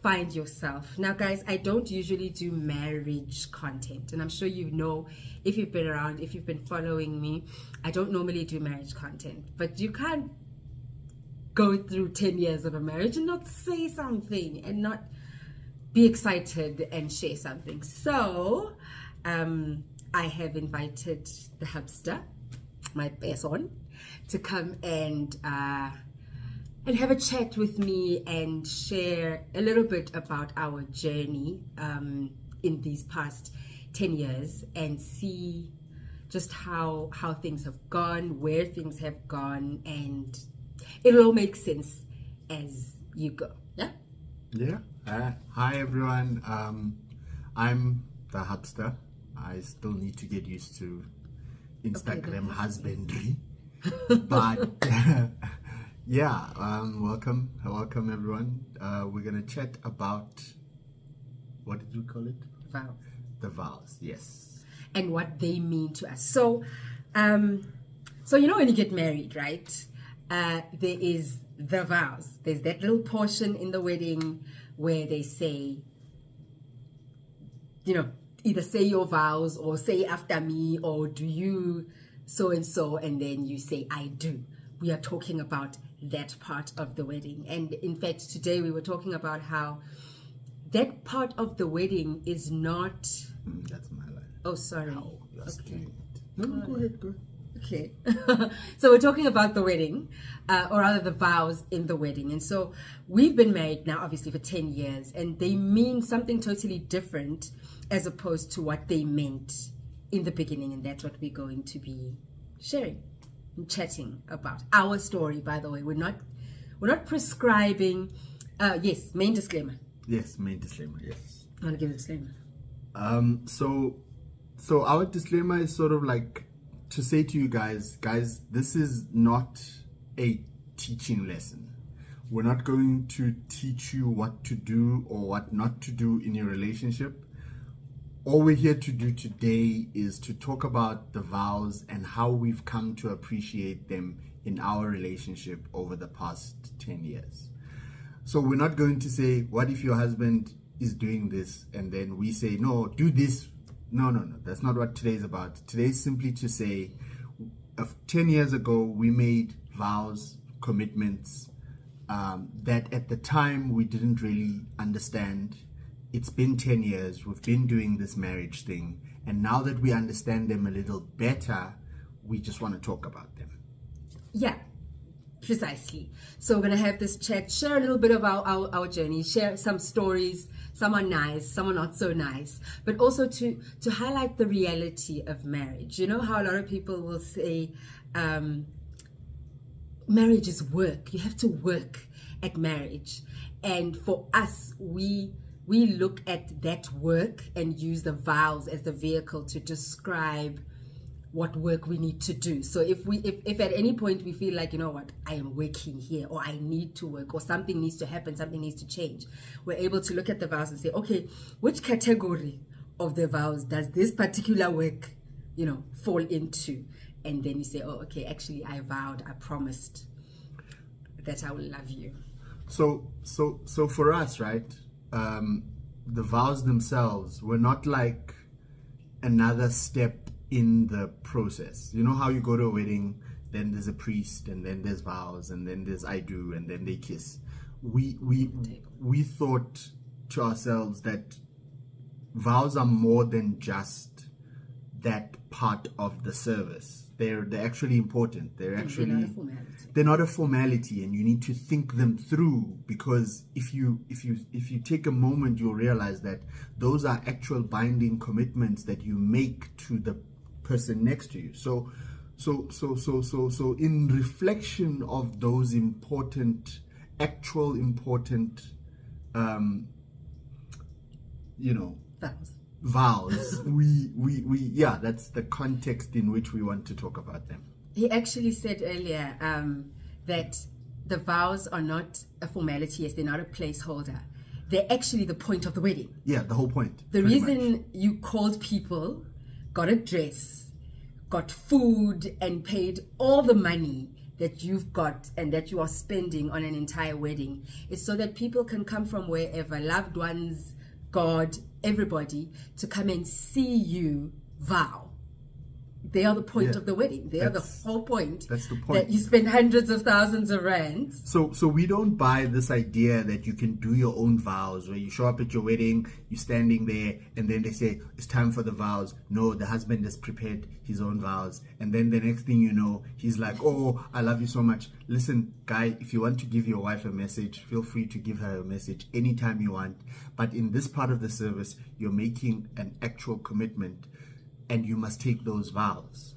find yourself. Now, guys, I don't usually do marriage content, and I'm sure you know, if you've been around, if you've been following me, I don't normally do marriage content. But you can't go through 10 years of a marriage and not say something and not be excited and share something. So I have invited the hubster, my person, to come and have a chat with me and share a little bit about our journey in these past 10 years and see just how things have gone, where things have gone, and it'll all make sense as you go. Yeah. Hi everyone. I'm the hubster. I still need to get used to Instagram husbandry, but yeah. Welcome everyone. We're gonna chat about, what did you call it? Vows. The vows, yes. And what they mean to us. So you know, when you get married, right? There is the vows. There's that little portion in the wedding where they say, you know, either say your vows or say after me, or do you so and so, and then you say I do. We are talking about that part of the wedding. And in fact, today we were talking about how that part of the wedding is not... That's my life. Oh, sorry. How you are Okay. saying it. No, go ahead. Okay. So we're talking about the wedding, or rather the vows in the wedding. And so we've been married now, obviously, for 10 years, and they mean something totally different as opposed to what they meant in the beginning. And that's what we're going to be sharing and chatting about. Our story, by the way. We're not prescribing. Yes, main disclaimer. Yes, main disclaimer, yes. I want to give a disclaimer. So our disclaimer is sort of like to say to you guys, this is not a teaching lesson. We're not going to teach you what to do or what not to do in your relationship. All we're here to do today is to talk about the vows and how we've come to appreciate them in our relationship over the past 10 years. So we're not going to say, what if your husband is doing this? And then we say, no, do this. No. That's not what today is about. Today is simply to say, 10 years ago, we made vows, commitments, that at the time we didn't really understand. It's been 10 years. We've been doing this marriage thing. And now that we understand them a little better, we just want to talk about them. Yeah. Precisely. So we're going to have this chat, share a little bit of our journey, share some stories. Some are nice, some are not so nice, but also to highlight the reality of marriage. You know how a lot of people will say, marriage is work. You have to work at marriage. And for us, we look at that work and use the vows as the vehicle to describe what work we need to do. So if at any point we feel like, you know what, I am working here, or I need to work, or something needs to happen, something needs to change, we're able to look at the vows and say, okay, which category of the vows does this particular work, you know, fall into? And then you say, oh, okay, actually I vowed, I promised that I will love you. So for us, right, the vows themselves were not like another step in the process. You know how you go to a wedding, then there's a priest, and then there's vows, and then there's I do, and then they kiss. We thought to ourselves that vows are more than just that part of the service. They're actually important. They're not a formality, and you need to think them through, because if you take a moment, you'll realize that those are actual binding commitments that you make to the person next to you. So in reflection of those actual important vows, yeah, that's the context in which we want to talk about them. He actually said earlier that the vows are not a formality, yes, they're not a placeholder. They're actually the point of the wedding. Yeah, the whole point. The reason you called people, got a dress, got food, and paid all the money that you've got and that you are spending on an entire wedding is so that people can come from wherever, loved ones, God, everybody, to come and see you vow. They are the point of the wedding. They are the whole point. That's the point. That you spend hundreds of thousands of rands. So we don't buy this idea that you can do your own vows, where you show up at your wedding, you're standing there, and then they say, it's time for the vows. No, the husband has prepared his own vows. And then the next thing you know, he's like, oh, I love you so much. Listen, guy, if you want to give your wife a message, feel free to give her a message anytime you want. But in this part of the service, you're making an actual commitment. And you must take those vows.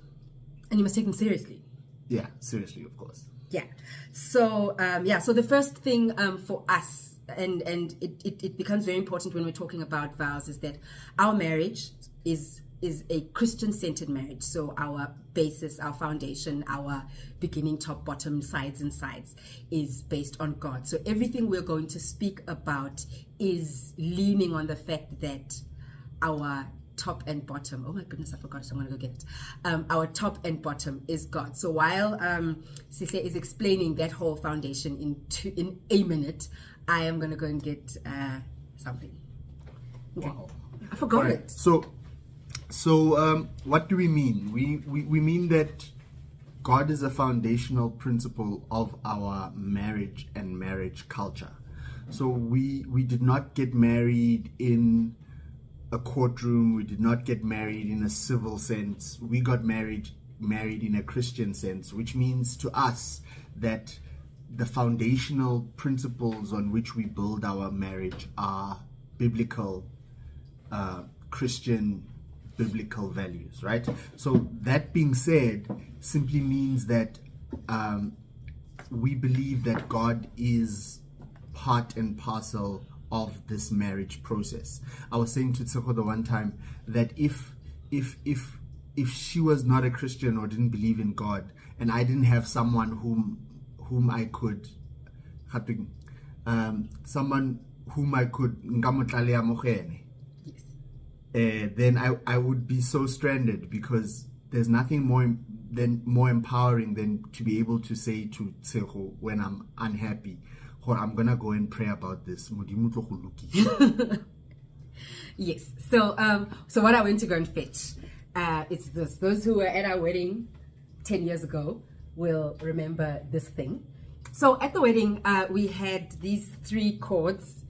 And you must take them seriously. Yeah, seriously, of course. Yeah. So, so the first thing for us, and it becomes very important when we're talking about vows, is that our marriage is a Christian-centered marriage. So our basis, our foundation, our beginning, top, bottom, sides and sides is based on God. So everything we're going to speak about is leaning on the fact that our top and bottom, oh my goodness, I forgot, so I'm gonna go get it. Our top and bottom is God. So while Sihle is explaining that whole foundation in a minute, I am gonna go and get something. Okay. Wow. I forgot right. it. So what do we mean? We mean that God is a foundational principle of our marriage and marriage culture. So we did not get married in a courtroom. We did not get married in a civil sense. We got married in a Christian sense, which means to us that the foundational principles on which we build our marriage are biblical, Christian, biblical values, right? So that being said, simply means that we believe that God is part and parcel of this marriage process. I was saying to Tseko the one time that if she was not a Christian or didn't believe in God, and I didn't have someone whom I could then I would be so stranded, because there's nothing more empowering than to be able to say to Tseko when I'm unhappy, or I'm gonna go and pray about this. Yes. So what I went to go and fetch, it's this. Those who were at our wedding 10 years ago will remember this thing. So at the wedding, we had these 3 cords,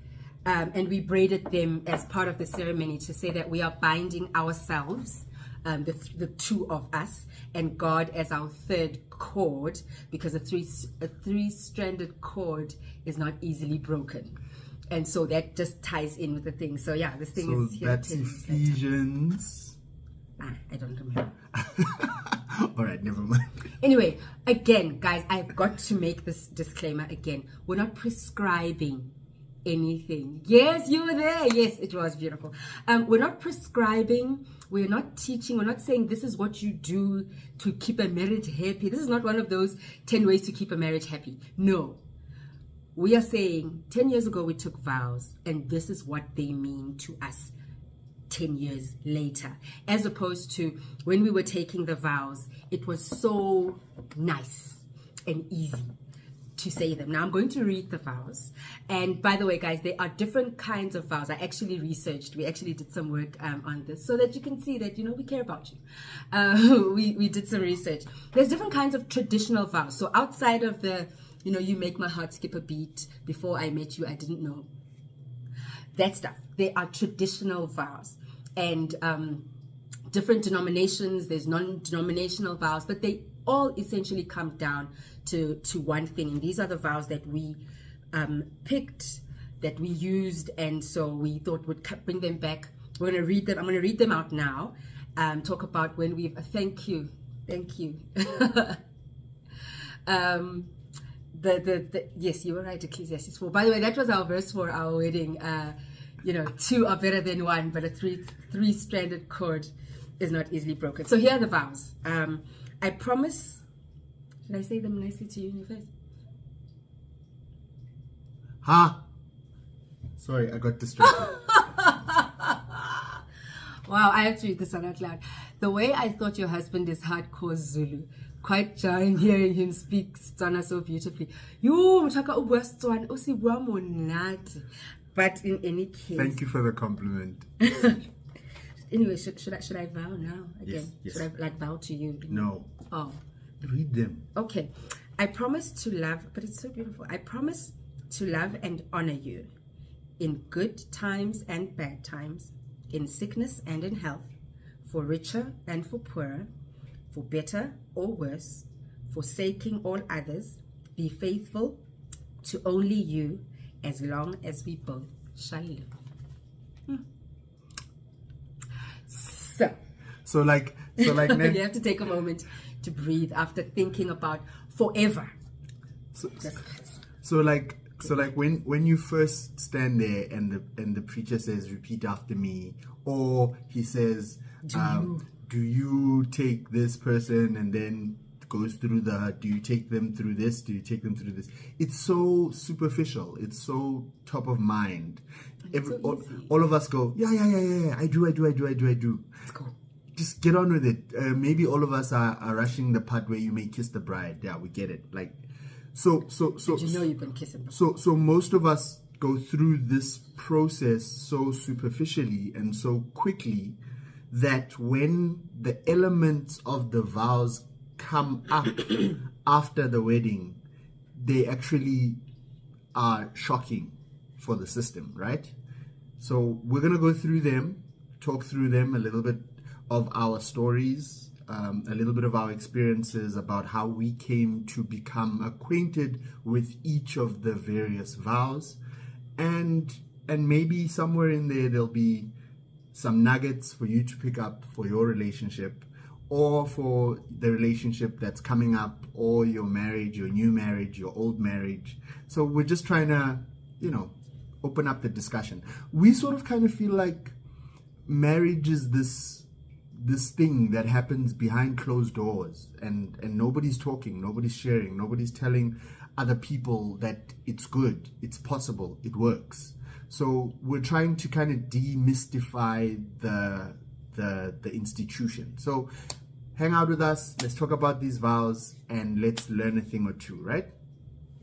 and we braided them as part of the ceremony to say that we are binding ourselves, the 2 of us, and God as our 3rd cord, because a three-stranded cord is not easily broken. And so that just ties in with the thing. So yeah, this thing is here. So that's Ephesians. I don't remember. All right, never mind. Anyway, again, guys, I've got to make this disclaimer again. We're not prescribing anything. Yes, you were there. Yes, it was beautiful. We're not prescribing. We're not teaching. We're not saying this is what you do to keep a marriage happy. This is not one of those 10 ways to keep a marriage happy. No. We are saying 10 years ago we took vows, and this is what they mean to us 10 years later. As opposed to when we were taking the vows, it was so nice and easy to say them. Now I'm going to read the vows. And by the way, guys, there are different kinds of vows. I actually researched. We actually did some work on this so that you can see that, we care about you. We did some research. There's different kinds of traditional vows. So outside of the, you make my heart skip a beat, before I met you, I didn't know. That stuff. They are traditional vows. And different denominations, there's non-denominational vows, but they all essentially come down to one thing. And these are the vows that we picked, that we used, and so we thought would bring them back. We're going to read them. I'm going to read them out now. Talk about when we've... Thank you. Yes, you were right, Ecclesiastes 4. By the way, that was our verse for our wedding. 2 are better than 1, but a three-stranded cord is not easily broken. So here are the vows. I promise... Should I say them nicely to you in your face? Sorry, I got distracted. Wow, I have to read this one out loud. The way I thought your husband is hardcore Zulu, quite shy in hearing him speak Tswana so beautifully. Yo, mtaka ubua Setswana, usibua monate. But in any case, thank you for the compliment. Anyway, should I vow now again? Yes. Should I vow to you? No. Oh. Read them. Okay. I promise to love, but it's so beautiful. I promise to love and honor you in good times and bad times, in sickness and in health, for richer and for poorer, for better or worse, forsaking all others, be faithful to only you as long as we both shall live. So like you have to take a moment to breathe after thinking about forever. So like when you first stand there and the preacher says, repeat after me, or he says, do you take this person, and then goes through do you take them through this, do you take them through this, it's so superficial, it's so top of mind. All of us go, yeah, I do. Let's go. Just get on with it. Maybe all of us are rushing the part where you may kiss the bride. Yeah, we get it. Like, so you've been kissing. So most of us go through this process so superficially and so quickly that when the elements of the vows come up after the wedding, they actually are shocking for the system, right? So we're gonna go through them, talk through them, a little bit of our stories, a little bit of our experiences about how we came to become acquainted with each of the various vows, and maybe somewhere in there there'll be some nuggets for you to pick up for your relationship, or for the relationship that's coming up, or your marriage, your new marriage, your old marriage. So we're just trying to, open up the discussion. We sort of kind of feel like marriage is this thing that happens behind closed doors, and nobody's talking, nobody's sharing, nobody's telling other people that it's good, it's possible, it works. So we're trying to kind of demystify the institution. So hang out with us, let's talk about these vows, and let's learn a thing or two, right?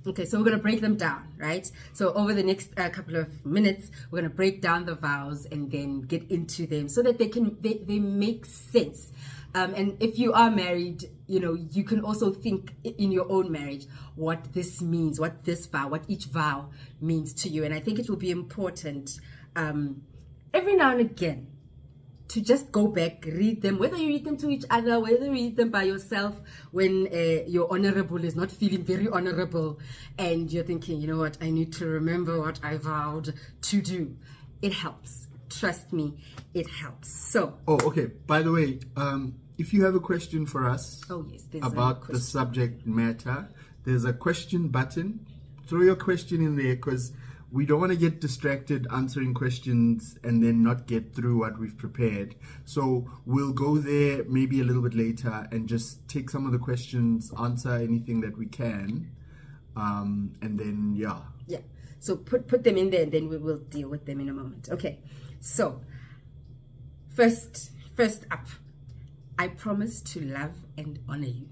Okay, so we're going to break them down, right? So over the next couple of minutes, we're going to break down the vows and then get into them so that they make sense. And if you are married, you can also think in your own marriage what this means, what this vow, what each vow means to you. And I think it will be important every now and again to just go back, read them, whether you read them to each other, whether you read them by yourself when your honorable is not feeling very honorable and you're thinking, you know what, I need to remember what I vowed to do. It helps. Trust me, it helps. So. Oh, okay. By the way, if you have a question for us about the subject matter, there's a question button. Throw your question in there, because we don't want to get distracted answering questions and then not get through what we've prepared. So we'll go there maybe a little bit later and just take some of the questions, answer anything that we can, and then yeah. So put them in there, and then we will deal with them in a moment. Okay. So first up, I promise to love and honor you.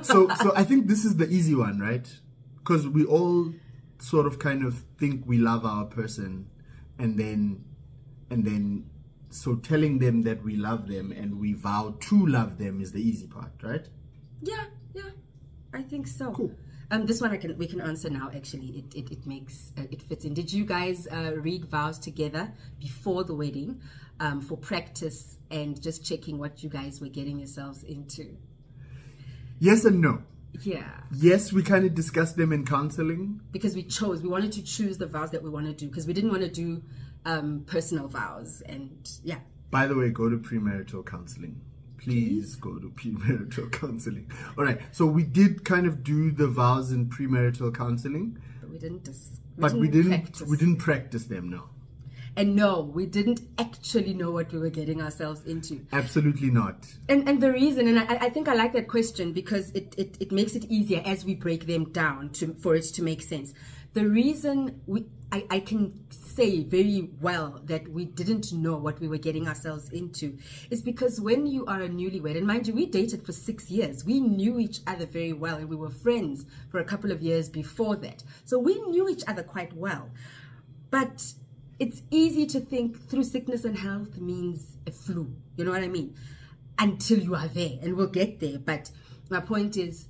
So I think this is the easy one, right? Because we all sort of kind of think we love our person, and then so telling them that we love them and we vow to love them is the easy part, right? Yeah, I think so. Cool. This one we can answer now. Actually, it makes it fits in. Did you guys read vows together before the wedding for practice and just checking what you guys were getting yourselves into? Yes and no. Yeah. Yes, we kind of discussed them in counseling. Because we wanted to choose the vows that we want to do, because we didn't want to do personal vows. And yeah. By the way, go to premarital counseling. Please go to premarital counseling. All right. So we did kind of do the vows in premarital counseling. But we didn't we didn't practice them, no. And no, we didn't actually know what we were getting ourselves into. Absolutely not. And the reason, and I think I like that question because it makes it easier as we break them down for it to make sense. The reason I can say very well that we didn't know what we were getting ourselves into is because when you are a newlywed, and mind you, we dated for 6 years. We knew each other very well, and we were friends for a couple of years before that. So we knew each other quite well. But it's easy to think through sickness and health means a flu. You know what I mean? Until you are there, and we'll get there. But my point is,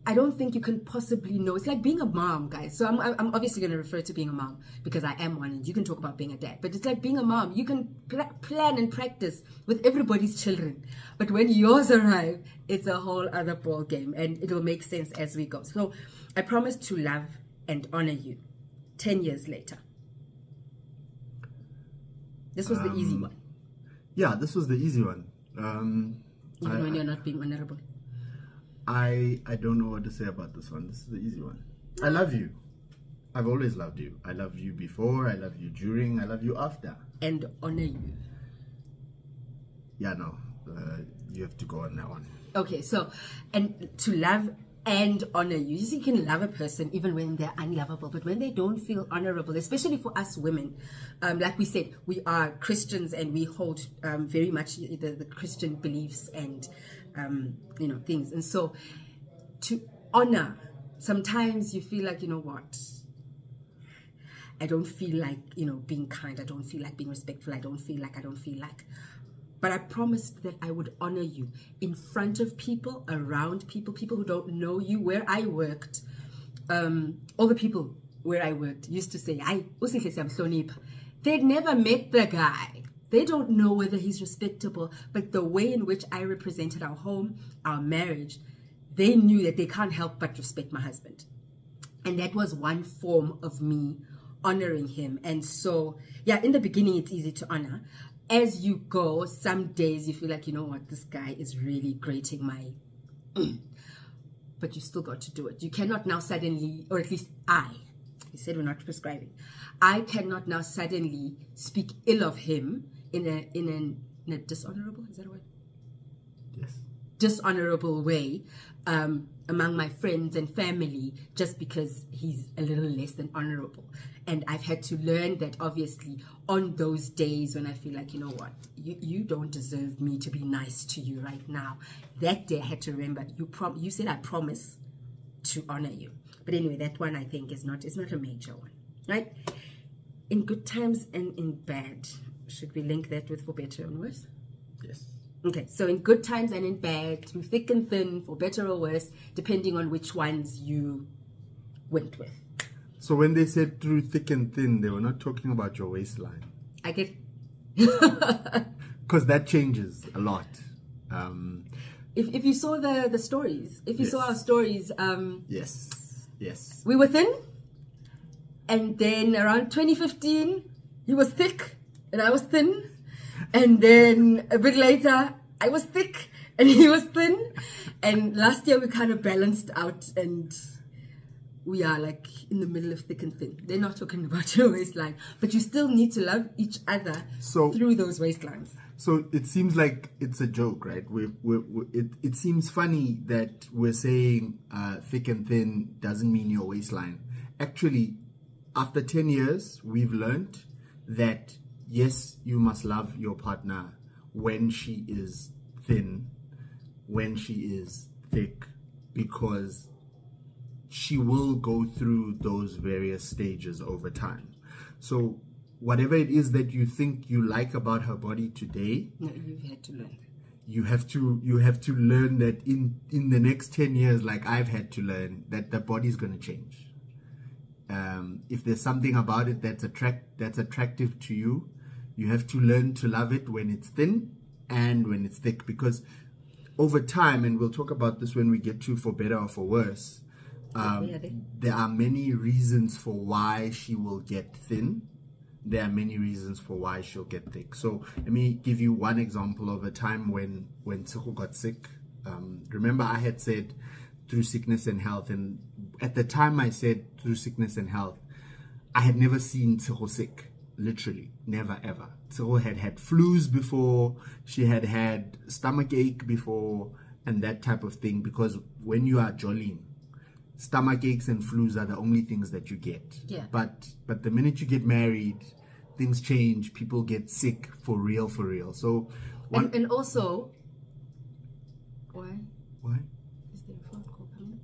I don't think you can possibly know. It's like being a mom, guys. So I'm obviously going to refer to being a mom because I am one, and you can talk about being a dad. But it's like being a mom. You can plan and practice with everybody's children. But when yours arrive, it's a whole other ball game, and it will make sense as we go. So I promise to love and honor you 10 years later. This was the easy one. Yeah, this was the easy one. Even when you're not being honorable. I don't know what to say about this one. This is the easy one. I love you. I've always loved you. I love you before, I love you during, I love you after. And honor you. Yeah, no. You have to go on that one. Okay, so, and to love and honor you. You see, you can love a person even when they're unlovable, but when they don't feel honorable, especially for us women, like we said, we are Christians and we hold very much the Christian beliefs and things. And so to honor, sometimes you feel like, you know what, I don't feel like, being kind. I don't feel like being respectful. I don't feel like. But I promised that I would honor you in front of people, around people who don't know you. Where I worked, all the people where I worked used to say, they'd never met the guy. They don't know whether he's respectable, but the way in which I represented our home, our marriage, they knew that they can't help but respect my husband. And that was one form of me honoring him. And so, yeah, in the beginning, it's easy to honor. As you go, some days you feel like, you know what, this guy is really grating my... But you still got to do it. You cannot now suddenly, or at least he said we're not prescribing, I cannot now suddenly speak ill of him in a dishonorable, is that a word? Yes. Dishonorable way among my friends and family just because he's a little less than honorable. And I've had to learn that obviously on those days when I feel like, you know what, you don't deserve me to be nice to you right now. That day I had to remember, you said I promise to honor you. But anyway, that one I think is not a major one, right? In good times and in bad. Should we link that with for better or worse? Yes. Okay, so in good times and in bad, through thick and thin, for better or worse, depending on which ones you went with. So when they said through thick and thin, they were not talking about your waistline. I get... Because that changes a lot. If you saw the stories, if you saw our stories... Yes. We were thin, and then around 2015, he was thick, and I was thin. And then a bit later, I was thick and he was thin. And last year we kind of balanced out and we are like in the middle of thick and thin. They're not talking about your waistline, but you still need to love each other through those waistlines. So it seems like it's a joke, right? It seems funny that we're saying thick and thin doesn't mean your waistline. Actually, after 10 years, we've learned that yes, you must love your partner when she is thin, when she is thick, because she will go through those various stages over time. So whatever it is that you think you like about her body today, no, you've had to learn. You have to learn that in the next 10 years, like I've had to learn, that the body's going to change. If there's something about it that's attractive to you, you have to learn to love it when it's thin and when it's thick, because over time, and we'll talk about this when we get to for better or for worse, there are many reasons for why she will get thin. There are many reasons for why she'll get thick. So let me give you one example of a time when Tshego got sick. Remember I had said through sickness and health, and at the time I said through sickness and health, I had never seen Tshego sick. literally, never ever. Tsego had had flus before, she had had stomach ache before, and that type of thing, because when you are jollying, stomach aches and flus are the only things that you get. Yeah. But the minute you get married, things change, people get sick for real. So and also, why? Is there a phone call coming?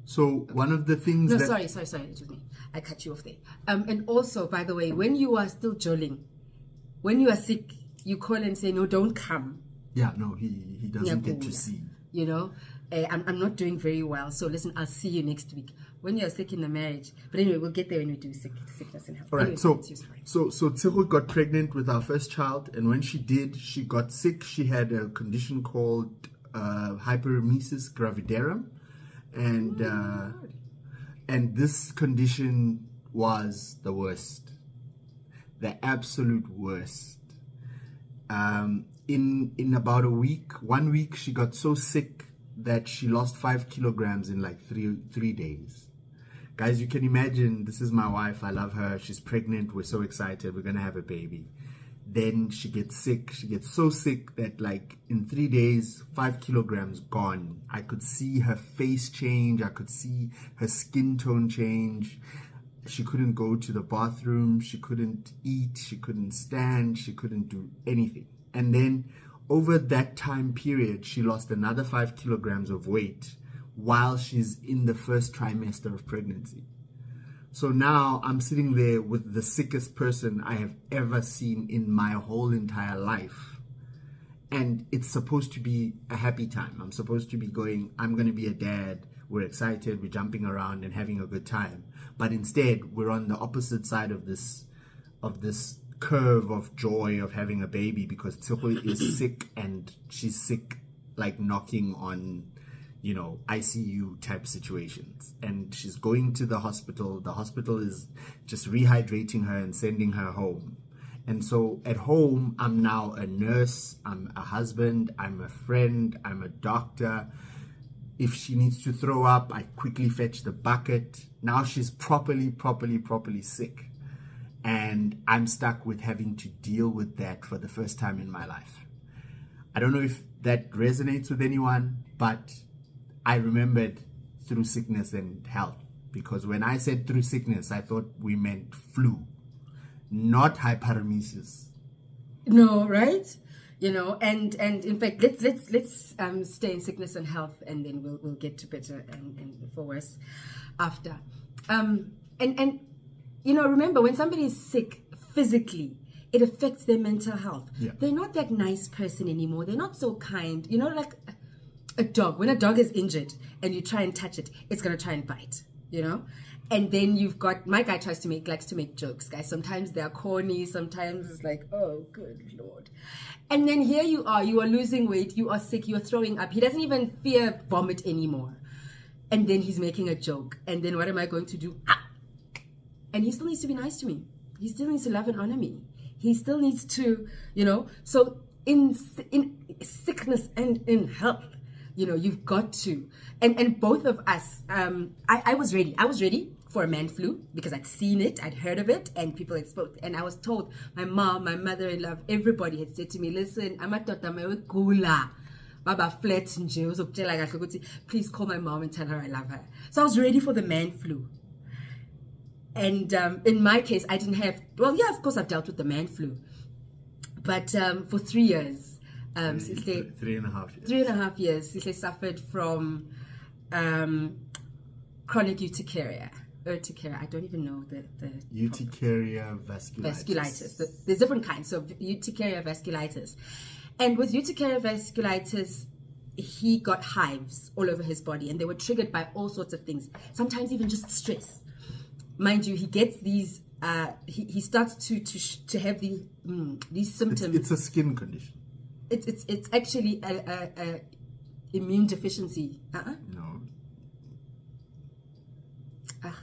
So one of the things No, that... sorry, it was me. I cut you off there. And also, by the way, when you are still jolling, when you are sick, you call and say, no, don't come. Yeah, no, he doesn't get to see. You know, I'm not doing very well, so listen, I'll see you next week. When you're sick in the marriage. But anyway, we'll get there when we do sickness and health. All right, anyway, so Tsego got pregnant with our first child, and when she did, she got sick. She had a condition called hyperemesis gravidarum, and this condition was the worst, the absolute worst. In about 1 week, she got so sick that she lost 5 kilograms in like three days. Guys, you can imagine, this is my wife, I love her, she's pregnant, we're so excited, we're gonna have a baby. Then she gets sick, she gets so sick that like in 3 days, 5 kilograms gone. I could see her face change, I could see her skin tone change. She couldn't go to the bathroom, she couldn't eat, she couldn't stand, she couldn't do anything. And then over that time period, she lost another 5 kilograms of weight while she's in the first trimester of pregnancy. So now I'm sitting there with the sickest person I have ever seen in my whole entire life. And it's supposed to be a happy time. I'm supposed to be going, I'm going to be a dad. We're excited, we're jumping around and having a good time. But instead, we're on the opposite side of this curve of joy of having a baby, because Tsego is sick, and she's sick like knocking on, you know, ICU type situations, and she's going to the hospital. The hospital is just rehydrating her and sending her home. And so at home, I'm now a nurse, I'm a husband, I'm a friend, I'm a doctor. If she needs to throw up, I quickly fetch the bucket. Now she's properly sick. And I'm stuck with having to deal with that for the first time in my life. I don't know if that resonates with anyone, but I remembered through sickness and health. Because when I said through sickness, I thought we meant flu, not hyperemesis. No, right? You know, and in fact, let's stay in sickness and health, and then we'll get to better and for worse after. And you know, remember, when somebody is sick physically, it affects their mental health. Yeah. They're not that nice person anymore. They're not so kind. You know, like a dog. When a dog is injured and you try and touch it, it's gonna try and bite. You know. And then you've got, my guy likes to make jokes, guys. Sometimes they're corny, sometimes it's like, oh, good Lord. And then here you are losing weight, you are sick, you are throwing up. He doesn't even fear vomit anymore. And then he's making a joke. And then what am I going to do? And he still needs to be nice to me. He still needs to love and honor me. He still needs to, you know, so in sickness and in health, you know, you've got to, and both of us, I was ready for a man flu, because I'd seen it, I'd heard of it, and people had spoken, and I was told, my mom, my mother-in-law, everybody had said to me, listen, Baba flat nje, please call my mom and tell her I love her. So I was ready for the man flu. And in my case, I didn't have, well, yeah, of course I've dealt with the man flu, but for 3 years, 3.5 years, Sihle suffered from chronic urticaria. I don't even know the urticaria vasculitis. There's different kinds of urticaria vasculitis. And with urticaria vasculitis, he got hives all over his body, and they were triggered by all sorts of things, sometimes even just stress. Mind you, he gets these, he starts to have these symptoms. It's a skin condition. It's actually a immune deficiency. No.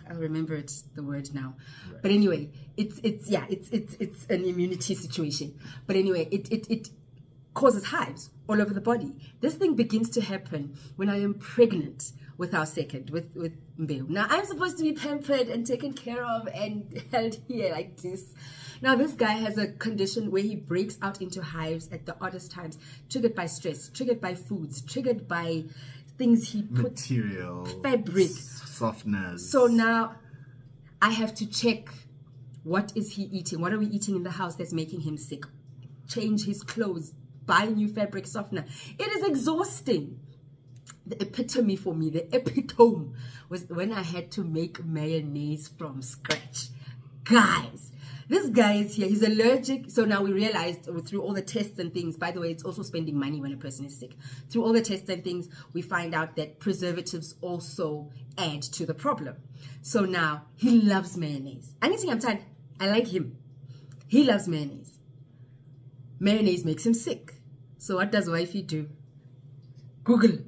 I'll remember the word now. Right. But anyway, it's an immunity situation. But anyway, it causes hives all over the body. This thing begins to happen when I am pregnant with our second, with Mbeu. Now, I'm supposed to be pampered and taken care of and held here like this. Now, this guy has a condition where he breaks out into hives at the oddest times, triggered by stress, triggered by foods, triggered by things he puts, material, fabric, softeners. So now I have to check, what is he eating? What are we eating in the house that's making him sick? Change his clothes, buy new fabric softener. It is exhausting. The epitome for me, the epitome, was when I had to make mayonnaise from scratch. Guys, this guy is here. He's allergic. So now we realized through all the tests and things, by the way, it's also spending money when a person is sick. Through all the tests and things, we find out that preservatives also add to the problem. So now he loves mayonnaise. Anything I'm tired, I like him. He loves mayonnaise. Mayonnaise makes him sick. So what does wifey do? Google.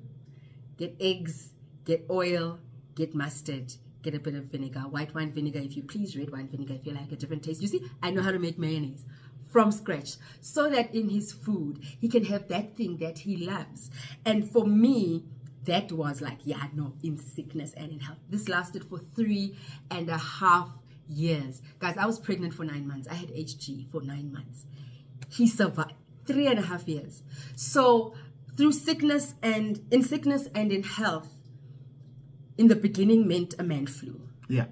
Get eggs, get oil, get mustard, get a bit of vinegar, white wine vinegar if you please, red wine vinegar if you like a different taste. You see, I know how to make mayonnaise from scratch so that in his food, he can have that thing that he loves. And for me, that was like, yeah, no, in sickness and in health. This lasted for 3.5 years. Guys, I was pregnant for 9 months. I had HG for 9 months. He survived 3.5 years. So through sickness and in health, in the beginning meant a man flu. Yeah.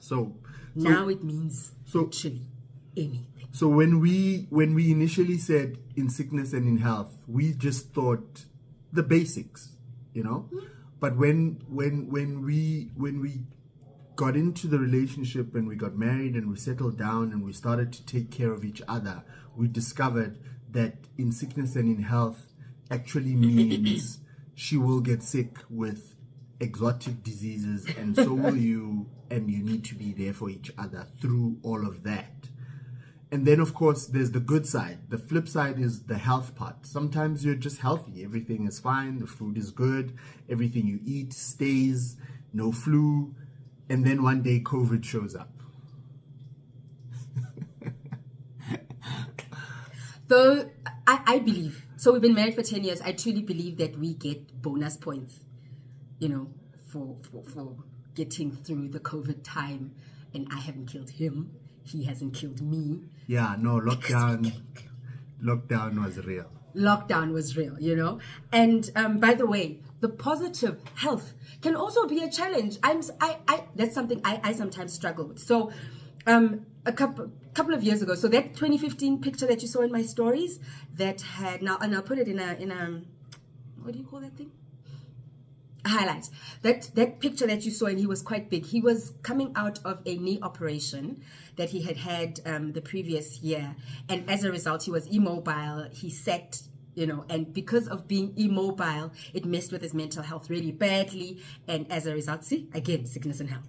So now it means literally anything. So when we initially said in sickness and in health, we just thought the basics, you know. Mm-hmm. But when we got into the relationship and we got married and we settled down and we started to take care of each other, we discovered that in sickness and in health actually means she will get sick with exotic diseases, and so will you, and you need to be there for each other through all of that. And then of course there's the good side. The flip side is the health part. Sometimes you're just healthy, everything is fine, the food is good, everything you eat stays, no flu, and then one day COVID shows up. Though I believe, so we've been married for 10 years, I truly believe that we get bonus points, you know, for getting through the COVID time, and I haven't killed him, he hasn't killed me. Yeah, no, lockdown was real. Lockdown was real, you know. And by the way, the positive health can also be a challenge. That's something I sometimes struggle with. So a couple of years ago, so that 2015 picture that you saw in my stories, that had now, and I'll put it in a what do you call that thing? A highlight. That picture that you saw, and he was quite big. He was coming out of a knee operation that he had the previous year, and as a result, he was immobile. He sat, you know, and because of being immobile, it messed with his mental health really badly, and as a result, see, again, sickness and health.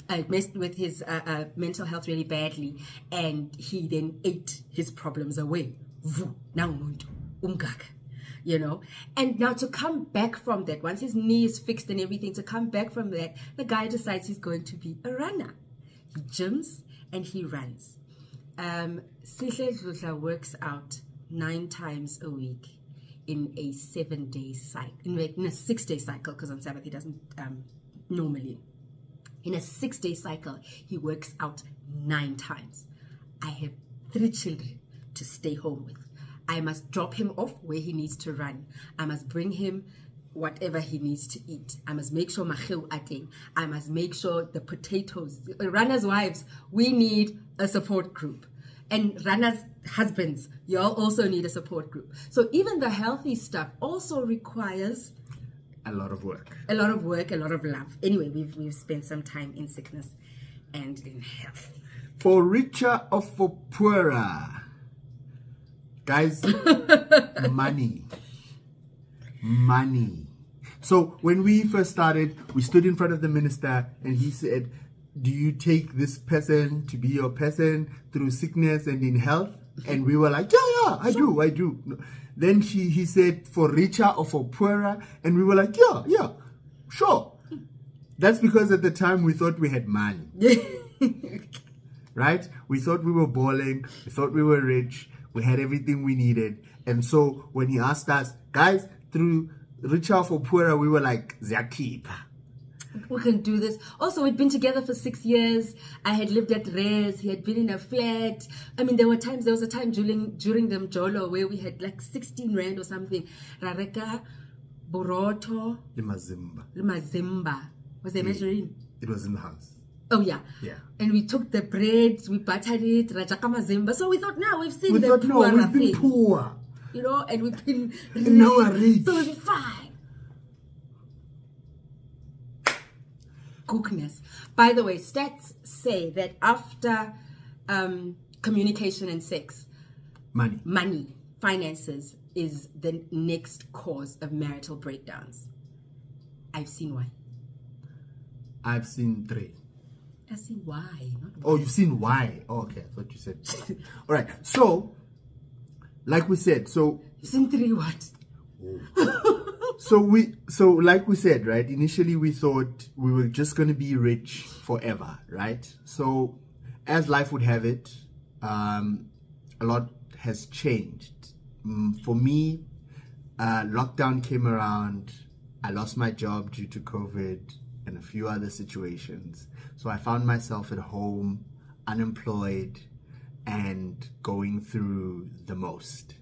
It messed with his mental health really badly, and he then ate his problems away. You know, and now to come back from that, once his knee is fixed and everything, to come back from that, the guy decides he's going to be a runner. He gyms and he runs. Sihle works out 9 times a week in a 7-day cycle, in a 6-day cycle, because on Sabbath he doesn't normally. In a 6-day cycle, he works out 9 times. I have 3 children to stay home with. I must drop him off where he needs to run. I must bring him whatever he needs to eat. I must make sure macheu ate. I must make sure the potatoes, runners' wives, we need a support group. And runners' husbands, y'all also need a support group. So even the healthy stuff also requires a lot of work. A lot of work, a lot of love. Anyway, we've spent some time in sickness and in health. For richer or for poorer? Guys, money. So when we first started, we stood in front of the minister and he said, do you take this person to be your person through sickness and in health? And we were like, yeah, I do. Then he said, for richer or for poorer? And we were like, yeah, sure. That's because at the time we thought we had money. Right? We thought we were balling. We thought we were rich. We had everything we needed. And so when he asked us, guys, through richer or for poorer, we were like, Zakipa. we can do this. Also, we'd been together for 6 years. I had lived at Res. He had been in a flat. I mean, there was a time during the Mjolo where we had like 16 rand or something. Rareka, Boroto, Limazimba. Was there measuring? It was in the house. Oh, yeah. Yeah. And we took the bread, we buttered it, Rajaka Mazimba. So we thought, now we've seen We've been poor. You know, and we've been rich. And now we're rich. So we'll be fine. Goodness. By the way, stats say that after communication and sex, money, finances is the next cause of marital breakdowns. I've seen why. I've seen 3. I've seen why. Not why. Oh, you've seen why. Oh, okay, I thought you said. All right. So, like we said, You've seen 3 what? So like we said, right? Initially, we thought we were just going to be rich forever, right? So, as life would have it, a lot has changed. For me, lockdown came around. I lost my job due to COVID and a few other situations. So I found myself at home, unemployed, and going through the most.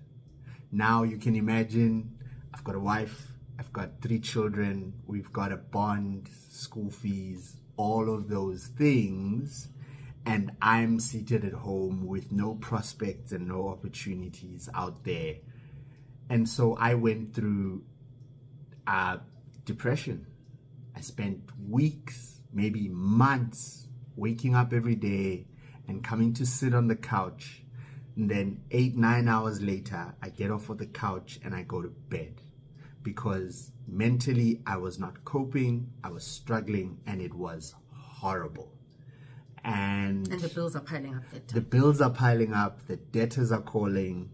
Now you can imagine, I've got a wife, I've got 3 children, we've got a bond, school fees, all of those things, and I'm seated at home with no prospects and no opportunities out there. And so I went through depression. I spent weeks, maybe months, waking up every day and coming to sit on the couch. And then 8-9 hours later, I get off of the couch and I go to bed. Because mentally, I was not coping, I was struggling, and it was horrible. And the bills are piling up. The bills are piling up, the debtors are calling,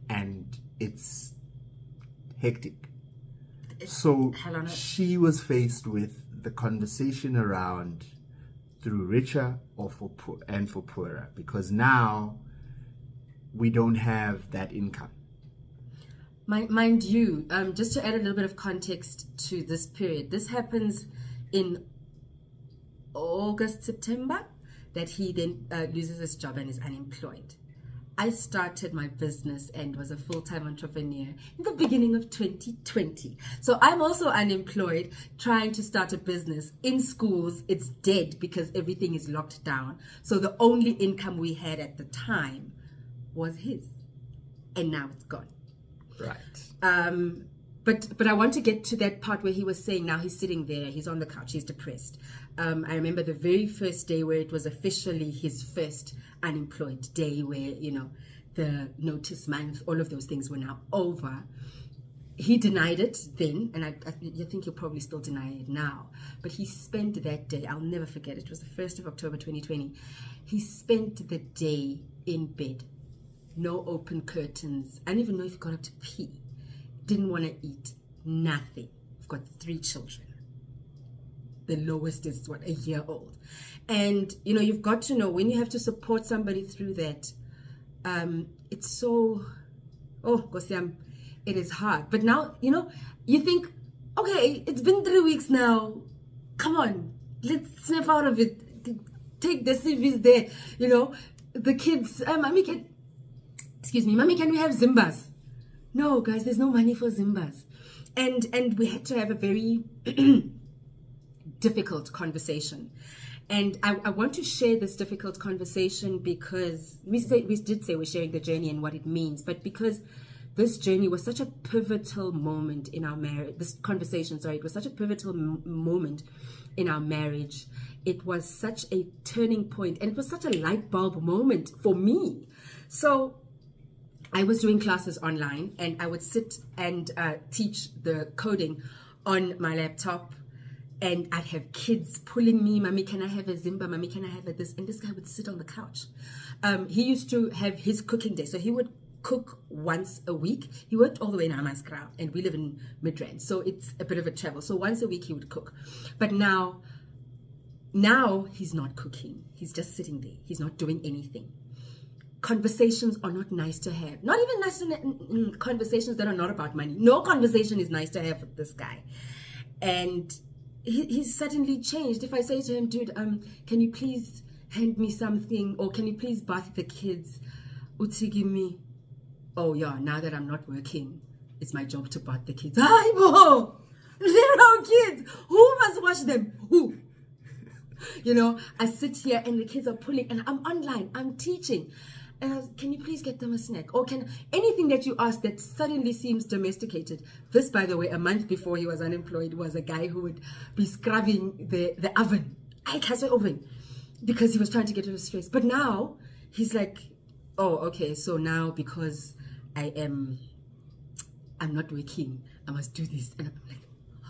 and it's hectic. So she was faced with the conversation around through richer or for poor and for poorer, because now we don't have that income. Mind you, just to add a little bit of context to this period, this happens in August, September, that he then loses his job and is unemployed. I started my business and was a full-time entrepreneur in the beginning of 2020. So I'm also unemployed, trying to start a business. In schools, it's dead because everything is locked down. So the only income we had at the time was his. And now it's gone. Right. But I want to get to that part where he was saying now he's sitting there, he's on the couch, he's depressed. I remember the very first day where it was officially his first unemployed day, where, you know, the notice month, all of those things were now over. He denied it then, and I think he'll probably still deny it now. But he spent that day, I'll never forget, it was the 1st of October 2020. He spent the day in bed, no open curtains. I don't even know if he got up to pee. Didn't want to eat, nothing. I've got 3 children. The lowest is, a year old. And, you know, you've got to know when you have to support somebody through that, it's so, it is hard. But now, you know, you think, okay, it's been 3 weeks now. Come on, let's snap out of it. Take the CVs there, you know. The kids, mommy, can we have Zimbas? No, guys, there's no money for Zimbas. And we had to have a very difficult conversation. And I want to share this difficult conversation because we did say we're sharing the journey and what it means, but because this journey was such a pivotal moment in our marriage, it was such a pivotal moment in our marriage. It was such a turning point, and it was such a light bulb moment for me. So I was doing classes online, and I would sit and teach the coding on my laptop, and I'd have kids pulling me, Mommy, can I have a Zimba? Mommy, can I have a this? And this guy would sit on the couch. He used to have his cooking day, so he would cook once a week. He worked all the way in Amaskra, and we live in Midrand, so it's a bit of a travel. So once a week he would cook. But now he's not cooking. He's just sitting there. He's not doing anything. Conversations are not nice to have. Not even nice conversations that are not about money. No conversation is nice to have with this guy. And he's suddenly changed. If I say to him, dude, can you please hand me something, or can you please bath the kids? Utsigi me, oh yeah, now that I'm not working, it's my job to bath the kids. Aibo! They're our kids. Who must wash them? Who? You know, I sit here and the kids are pulling, and I'm online, I'm teaching. And can you please get them a snack? Or can anything that you ask that suddenly seems domesticated. This, by the way, a month before he was unemployed, was a guy who would be scrubbing the oven. I can't say oven, because he was trying to get rid of stress. But now he's like, oh, okay, so now because I'm not working, I must do this. And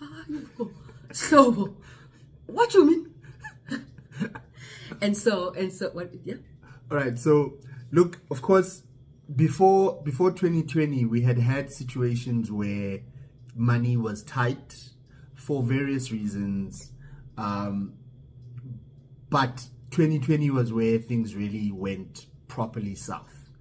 I'm like, so what you mean? and so what? Yeah. All right. So look, of course, before 2020, we had situations where money was tight for various reasons, but 2020 was where things really went properly south.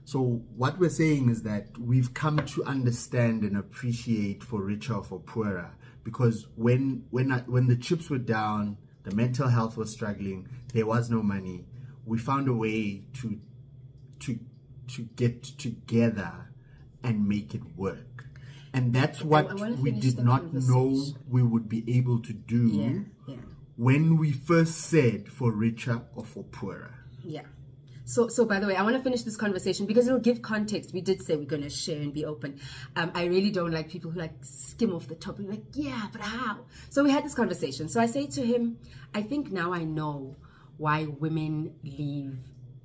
So what we're saying is that we've come to understand and appreciate for richer, for poorer, because when the chips were down, the mental health was struggling, there was no money, we found a way to get together and make it work. And that's what we did not know we would be able to do when we first said for richer or for poorer. Yeah. So by the way, I want to finish this conversation because it'll give context. We did say we're going to share and be open. I really don't like people who like skim off the top and like, yeah, but how? So we had this conversation. So I say to him, I think now I know why women leave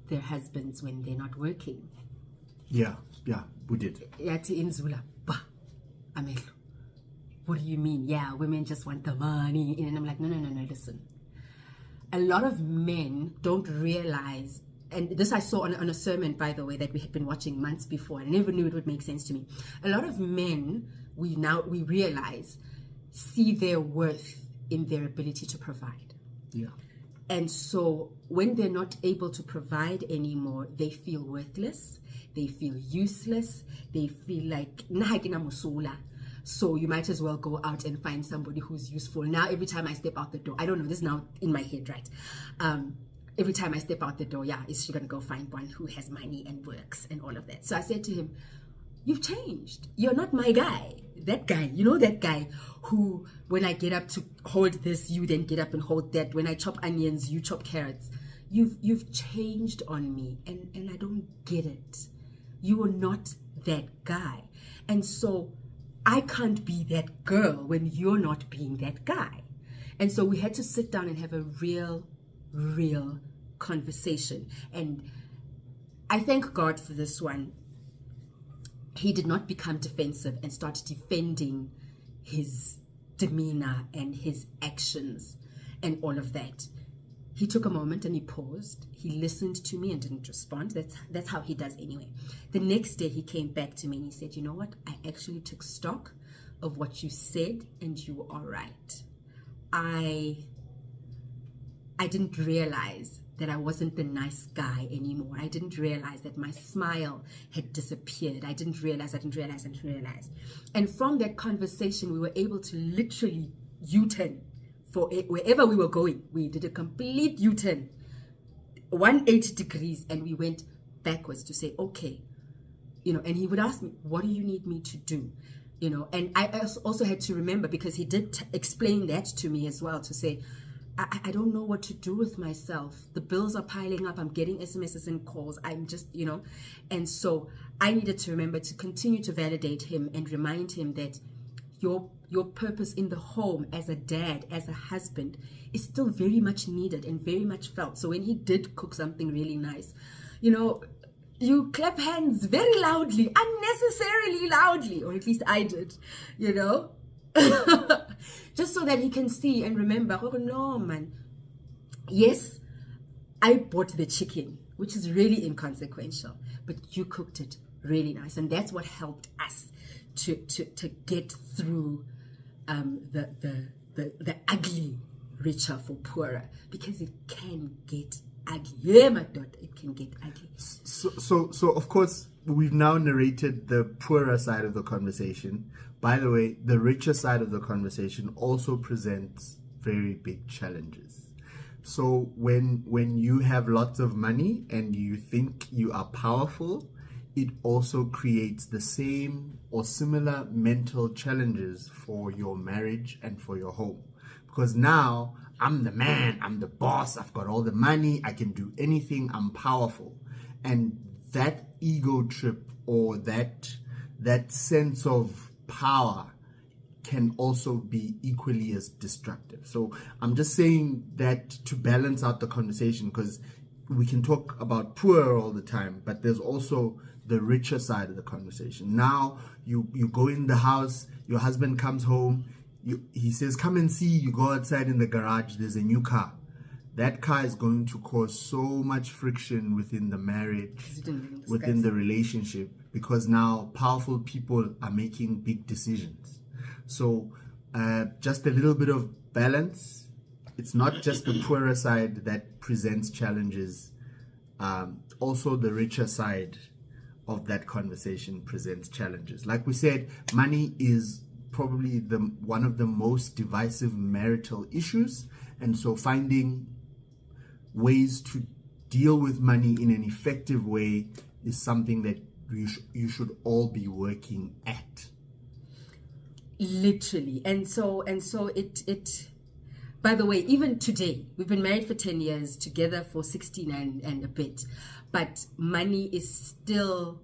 their husbands when they're not working. Yeah, we did. Yati inzula, bah, amelo. What do you mean? Yeah, women just want the money. And I'm like, no, listen. A lot of men don't realize, and this I saw on a sermon, by the way, that we had been watching months before. I never knew it would make sense to me. A lot of men, we realize, see their worth in their ability to provide. Yeah. And so when they're not able to provide anymore, they feel worthless, they feel useless, they feel like, so you might as well go out and find somebody who's useful. Now, every time I step out the door, I don't know, this is now in my head, right? Every time I step out the door, is she going to go find one who has money and works and all of that? So I said to him, you've changed. You're not my guy. That guy, you know that guy who, when I get up to hold this, you then get up and hold that. When I chop onions, you chop carrots. You've changed on me, and I don't get it. You are not that guy. And so I can't be that girl when you're not being that guy. And so we had to sit down and have a real conversation. And I thank God for this one. He did not become defensive and start defending his demeanor and his actions and all of that. He took a moment and he paused. He listened to me and didn't respond. That's how he does anyway. The next day he came back to me and he said, you know what? I actually took stock of what you said and you are right. I didn't realize that I wasn't the nice guy anymore. I didn't realize that my smile had disappeared. I didn't realize. And from that conversation, we were able to literally U-turn for wherever we were going. We did a complete U-turn, 180 degrees, and we went backwards to say, okay, and he would ask me, what do you need me to do? And I also had to remember, because he did explain that to me as well, to say, I don't know what to do with myself. The bills are piling up. I'm getting SMSs and calls. I'm just, and so I needed to remember to continue to validate him and remind him that your purpose in the home as a dad, as a husband, is still very much needed and very much felt. So when he did cook something really nice, you clap hands very loudly, unnecessarily loudly, or at least I did, just so that he can see and remember, oh no, man. Yes, I bought the chicken, which is really inconsequential, but you cooked it really nice. And that's what helped us to get through the ugly richer for poorer, because it can get ugly. Yeah, my daughter, it can get ugly. So of course, we've now narrated the poorer side of the conversation. By the way, the richer side of the conversation also presents very big challenges. So when you have lots of money and you think you are powerful, it also creates the same or similar mental challenges for your marriage and for your home. Because now I'm the man, I'm the boss, I've got all the money, I can do anything, I'm powerful. And that ego trip or that sense of power can also be equally as destructive. So I'm just saying that to balance out the conversation, because we can talk about poor all the time, but there's also the richer side of the conversation. Now you go in the house, your husband comes home, he says, come and see, you go outside in the garage, there's a new car. That car is going to cause so much friction within the marriage, within the relationship, because now powerful people are making big decisions. So just a little bit of balance. It's not just the poorer side that presents challenges. Also the richer side of that conversation presents challenges. Like we said, money is probably one of the most divisive marital issues. And so finding ways to deal with money in an effective way is something that you should all be working at. Literally. And so it by the way, even today, we've been married for 10 years, together for 16 and a bit, but money is still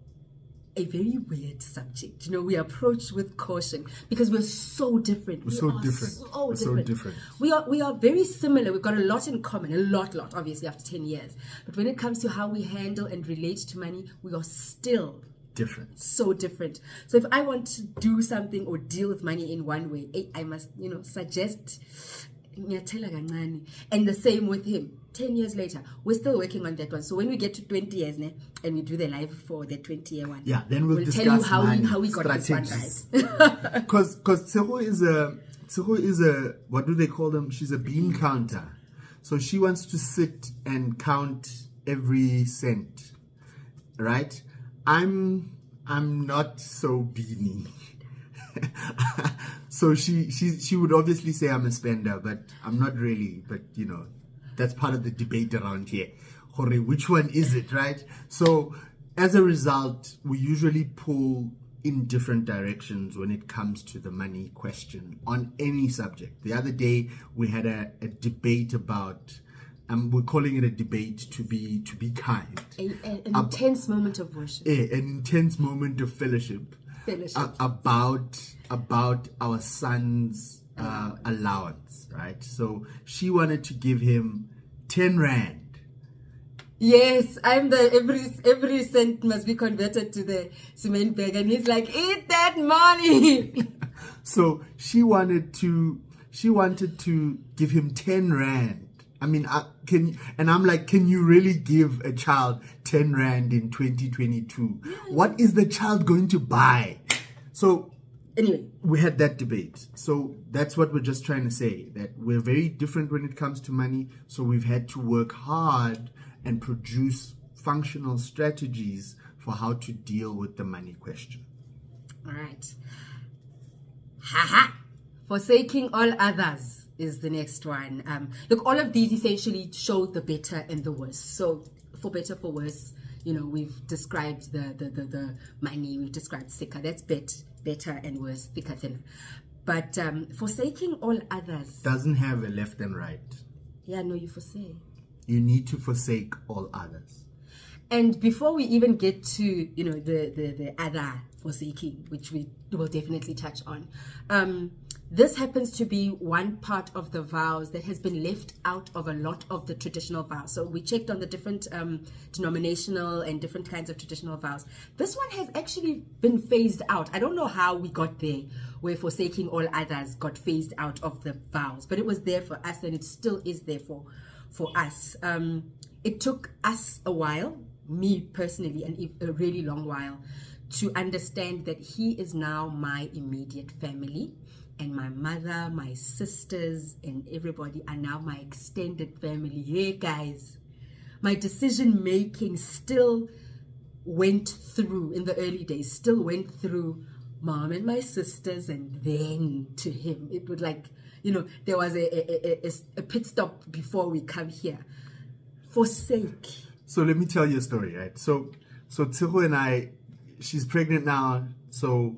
a very weird subject. You know, we approach with caution because we're so different. We're so different. We are very similar. We've got a lot in common, a lot, obviously, after 10 years. But when it comes to how we handle and relate to money, we are still different. So different. So if I want to do something or deal with money in one way, I must, suggest. And the same with him. 10 years later, we're still working on that one. So when we get to 20 years and we do the live for the 20-year one, then we'll discuss tell you how we got this one right. Because Tsego is a what do they call them? She's a bean counter. So she wants to sit and count every cent, right? I'm not so beanie. So she would obviously say I'm a spender, but I'm not really. But that's part of the debate around here. Which one is it, right? So as a result, we usually pull in different directions when it comes to the money question on any subject. The other day we had a debate about. We're calling it a debate to be kind. An intense moment of worship. An intense moment of fellowship. About our son's allowance, right? So she wanted to give him 10 rand. Yes, I'm every cent must be converted to the cement bag, and he's like, eat that money. So she wanted to give him 10 rand. I mean, I'm like, can you really give a child 10 rand in 2022? What is the child going to buy? So anyway, we had that debate. So that's what we're just trying to say, that we're very different when it comes to money. So we've had to work hard and produce functional strategies for how to deal with the money question. All right. Forsaking all others is the next one. Look, all of these essentially show the better and the worse. So for better, for worse, we've described the money, we've described sika, that's better and worse, thicker, thinner. But forsaking all others doesn't have a left and right. Yeah, no, you forsake. You need to forsake all others. And before we even get to the other forsaking, which we will definitely touch on, this happens to be one part of the vows that has been left out of a lot of the traditional vows. So we checked on the different denominational and different kinds of traditional vows. This one has actually been phased out. I don't know how we got there, where forsaking all others got phased out of the vows, but it was there for us, and it still is there for us. It took us a while, me personally, and a really long while, to understand that he is now my immediate family. And my mother, my sisters, and everybody are now my extended family. Hey, guys, my decision making still went through, in the early days, still went through mom and my sisters, and then to him. It would there was a pit stop before we come here. Forsake. So let me tell you a story, right? So Tseho and I, she's pregnant now. So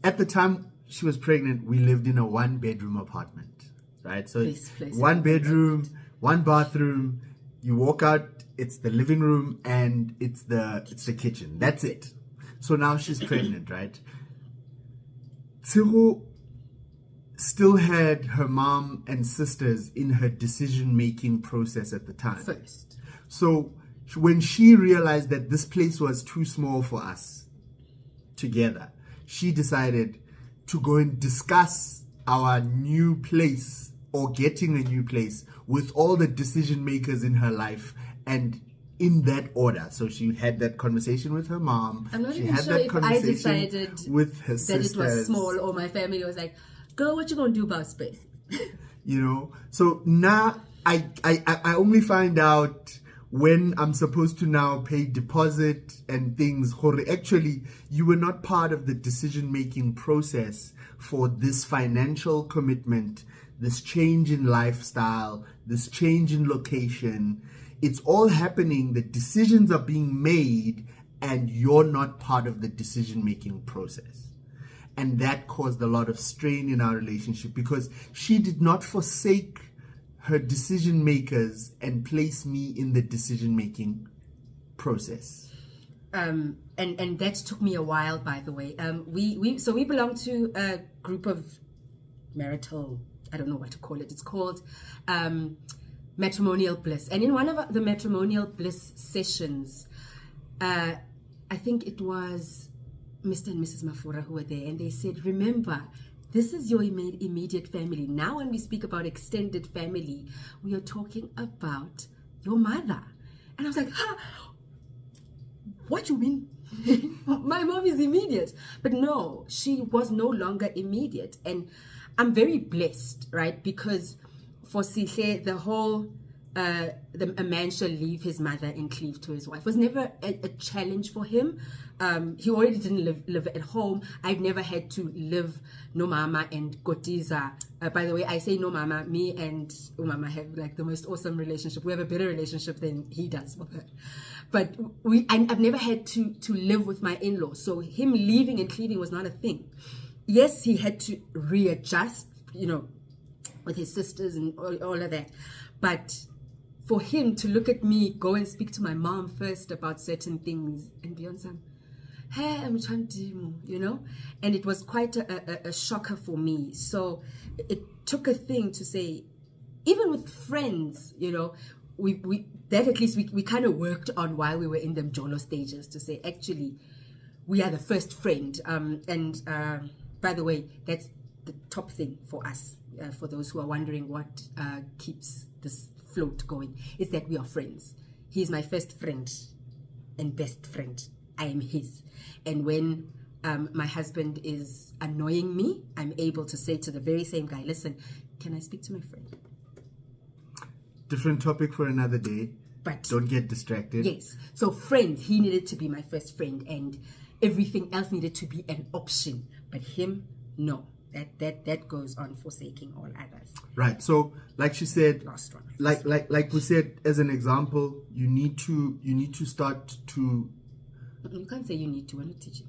at the time she was pregnant, we lived in a 1-bedroom apartment, right? So it's 1 bedroom, 1 bathroom. You walk out, it's the living room and it's the kitchen. That's it. So now she's pregnant, right? Tseho still had her mom and sisters in her decision-making process at the time. First. So when she realized that this place was too small for us together, she decided to go and discuss our new place or getting a new place with all the decision makers in her life, and in that order. So she had that conversation with her mom. I'm not she even had sure that if I decided with her sisters. That it was small, or my family was like, girl, what you gonna do about space? So now I only find out when I'm supposed to now pay deposit and things. Actually, you were not part of the decision-making process for this financial commitment, this change in lifestyle, this change in location. It's all happening. The decisions are being made and you're not part of the decision-making process. And that caused a lot of strain in our relationship because she did not forsake her decision makers and place me in the decision making process. And that took me a while, by the way. We belong to a group of marital, I don't know what to call it. It's called Matrimonial Bliss. And in one of the Matrimonial Bliss sessions, I think it was Mr. and Mrs. Mafura who were there, and they said, remember, this is your immediate family. Now when we speak about extended family, we are talking about your mother. And I was like, what you mean? My mom is immediate. But no, she was no longer immediate. And I'm very blessed, right? Because for Sihle, the whole, a man shall leave his mother and cleave to his wife was never a challenge for him. He already didn't live at home. I've never had to live no mama and Kotiza. By the way, I say no mama. Me and Umama have like the most awesome relationship. We have a better relationship than he does with her. But I've never had to live with my in-laws. So him leaving and cleaving was not a thing. Yes, he had to readjust, with his sisters and all of that. But for him to look at me, go and speak to my mom first about certain things and be on some, hey, I'm trying to, and it was quite a shocker for me. So it took a thing to say, even with friends, we that at least we kind of worked on while we were in the Jolo stages to say, actually, we are the first friend. By the way, that's the top thing for us, for those who are wondering what keeps this float going, is that we are friends. He's my first friend and best friend. I am his. And when my husband is annoying me, I'm able to say to the very same guy, listen, can I speak to my friend? Different topic for another day, but don't get distracted. Yes. So friends, he needed to be my first friend and everything else needed to be an option. But him, no. That goes on forsaking all others. Right. So like she said, last one. Like we said, as an example, you need to start to. You can't say you need to. We're not teaching.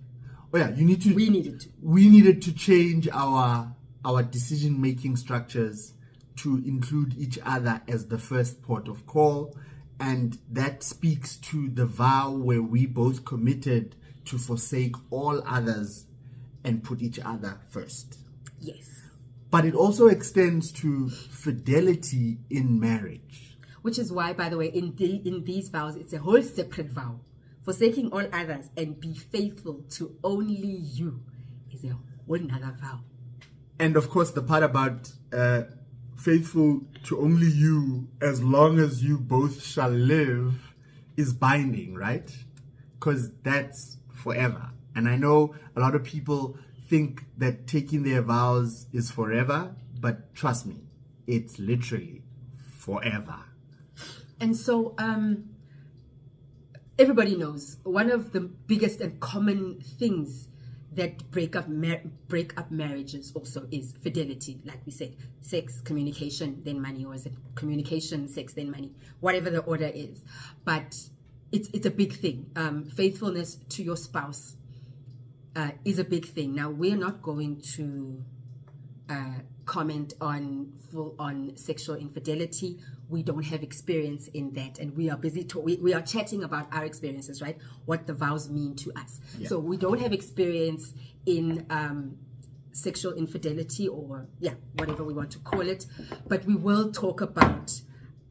Oh yeah, you need to. We needed to. We needed to change our decision making structures to include each other as the first port of call, and that speaks to the vow where we both committed to forsake all others and put each other first. Yes. But it also extends to fidelity in marriage. Which is why, by the way, in these vows, it's a whole separate vow. Forsaking all others and be faithful to only you is a whole nother vow. And of course, the part about faithful to only you as long as you both shall live is binding, right? Because that's forever. And I know a lot of people think that taking their vows is forever, but trust me, it's literally forever. And so everybody knows one of the biggest and common things that break up marriages also is fidelity, like we said, sex, communication, then money, or is it communication, sex, then money, whatever the order is. But it's a big thing. Faithfulness to your spouse is a big thing. Now, we're not going to comment on full-on sexual infidelity. We don't have experience in that, and we are busy we are chatting about our experiences, right? What the vows mean to us. Yeah. So we don't have experience in sexual infidelity, or whatever we want to call it, but we will talk about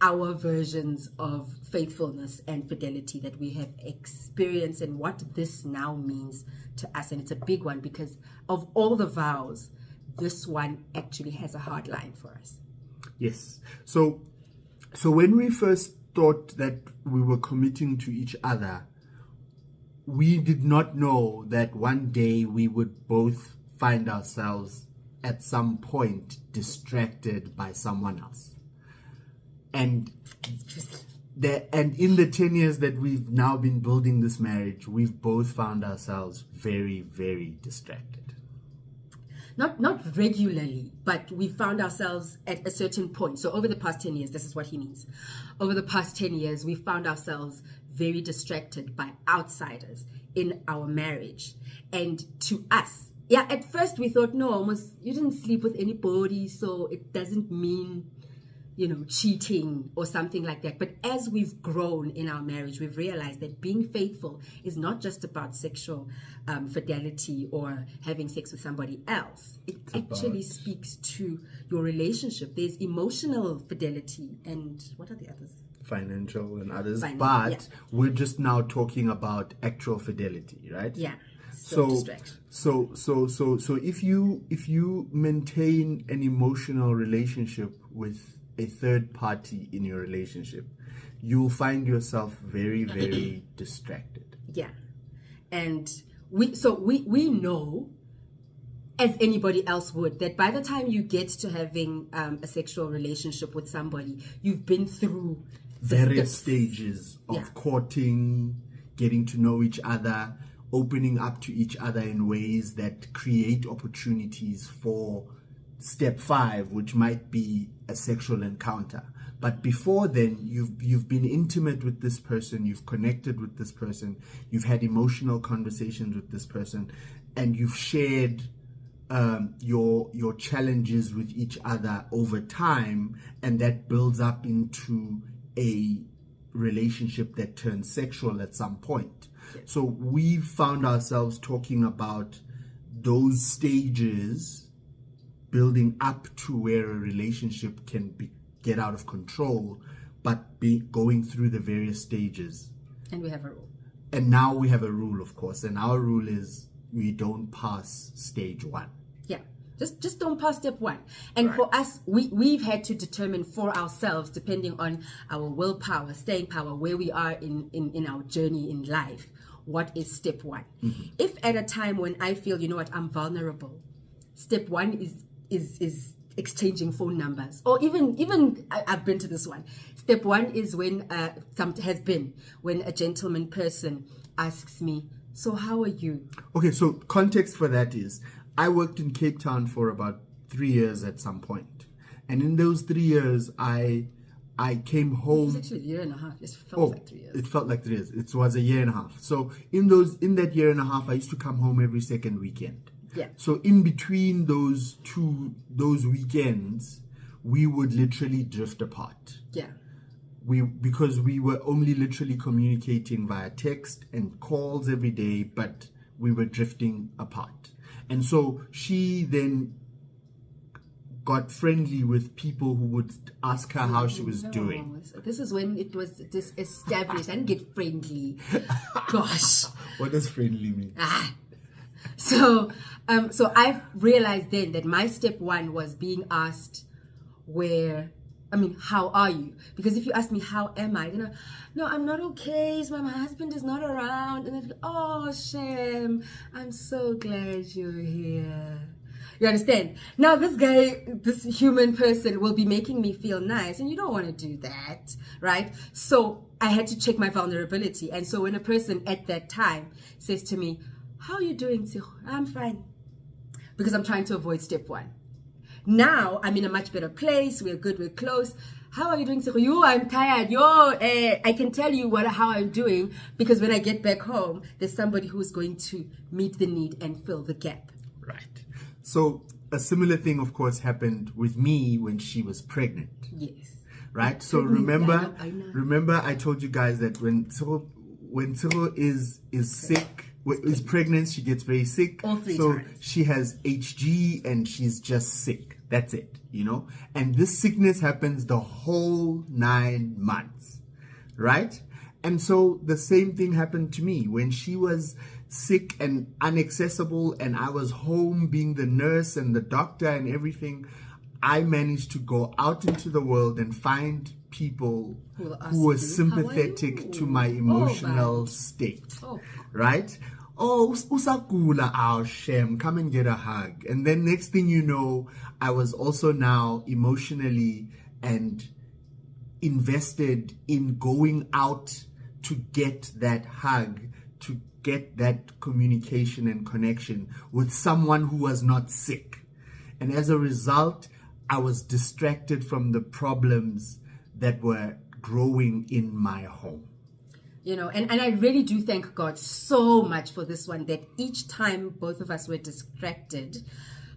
our versions of faithfulness and fidelity that we have experienced and what this now means to us. And it's a big one, because of all the vows, this one actually has a hard line for us. Yes. So when we first thought that we were committing to each other, we did not know that one day we would both find ourselves at some point distracted by someone else. And in the 10 years that we've now been building this marriage, we've both found ourselves very, very distracted. Not regularly, but we found ourselves at a certain point. So over the past 10 years, this is what he means. Over the past 10 years, we found ourselves very distracted by outsiders in our marriage. And to us, at first we thought, no, almost you didn't sleep with anybody, so it doesn't mean, cheating or something like that. But as we've grown in our marriage, we've realized that being faithful is not just about sexual fidelity or having sex with somebody else. It actually speaks to your relationship. There's emotional fidelity, and what are the others? Financial and others. But we're just now talking about actual fidelity, right? Yeah. So if you maintain an emotional relationship with a third party in your relationship, you'll find yourself very, very distracted. Yeah. And we know, as anybody else would, that by the time you get to having a sexual relationship with somebody, you've been through various stages of courting, getting to know each other, opening up to each other in ways that create opportunities for step 5, which might be a sexual encounter. But before then, you've been intimate with this person, you've connected with this person, you've had emotional conversations with this person, and you've shared your challenges with each other over time, and that builds up into a relationship that turns sexual at some point. Yes. So we've found ourselves talking about those stages building up to where a relationship can get out of control, but be going through the various stages. And we have a rule. And now we have a rule, of course, and our rule is we don't pass stage 1. Yeah, just don't pass step 1. And for us, we've had to determine for ourselves, depending on our willpower, staying power, where we are in our journey in life, what is step 1. Mm-hmm. If at a time when I feel, I'm vulnerable, step 1 is exchanging phone numbers, or even I've been to this one. Step 1 is when when a gentleman person asks me, so how are you? Okay, so context for that is I worked in Cape Town for about 3 years at some point, and in those 3 years I came home. It was actually a year and a half. It felt like 3 years. It felt like 3 years. It was a year and a half. So in that year and a half, I used to come home every second weekend. Yeah. So in between those weekends, we would literally drift apart. Yeah. Because we were only literally communicating via text and calls every day, but we were drifting apart. And so she then got friendly with people who would ask her how she was doing. This is when it was established. I didn't get friendly. Gosh. What does friendly mean? So I've realized then that my step 1 was being asked how are you? Because if you ask me, how am I? No, I'm not okay. So my husband is not around. And then, oh, shame. I'm so glad you're here. You understand? Now this human person will be making me feel nice, and you don't want to do that, right? So I had to check my vulnerability. And so when a person at that time says to me, how are you doing, Tshego? I'm fine. Because I'm trying to avoid step one. Now I'm in a much better place. We're good. We're close. How are you doing, Tshego? Yo, I'm tired. I can tell you how I'm doing, because when I get back home, there's somebody who's going to meet the need and fill the gap. Right. So a similar thing, of course, happened with me when she was pregnant. Yes. Right. So remember, I told you guys that when Tshego is sick, is pregnant, she gets very sick. All three so times. she has HG and she's just sick. That's it, And this sickness happens the whole 9 months, right? And so the same thing happened to me when she was sick and inaccessible, and I was home being the nurse and the doctor and everything. I managed to go out into the world and find people who were sympathetic to my emotional state, right? Oh, usagula, our Shem, come and get a hug. And then next thing you know, I was also now emotionally and invested in going out to get that hug, to get that communication and connection with someone who was not sick. And as a result, I was distracted from the problems that were growing in my home. And I really do thank God so much for this one, that each time both of us were distracted,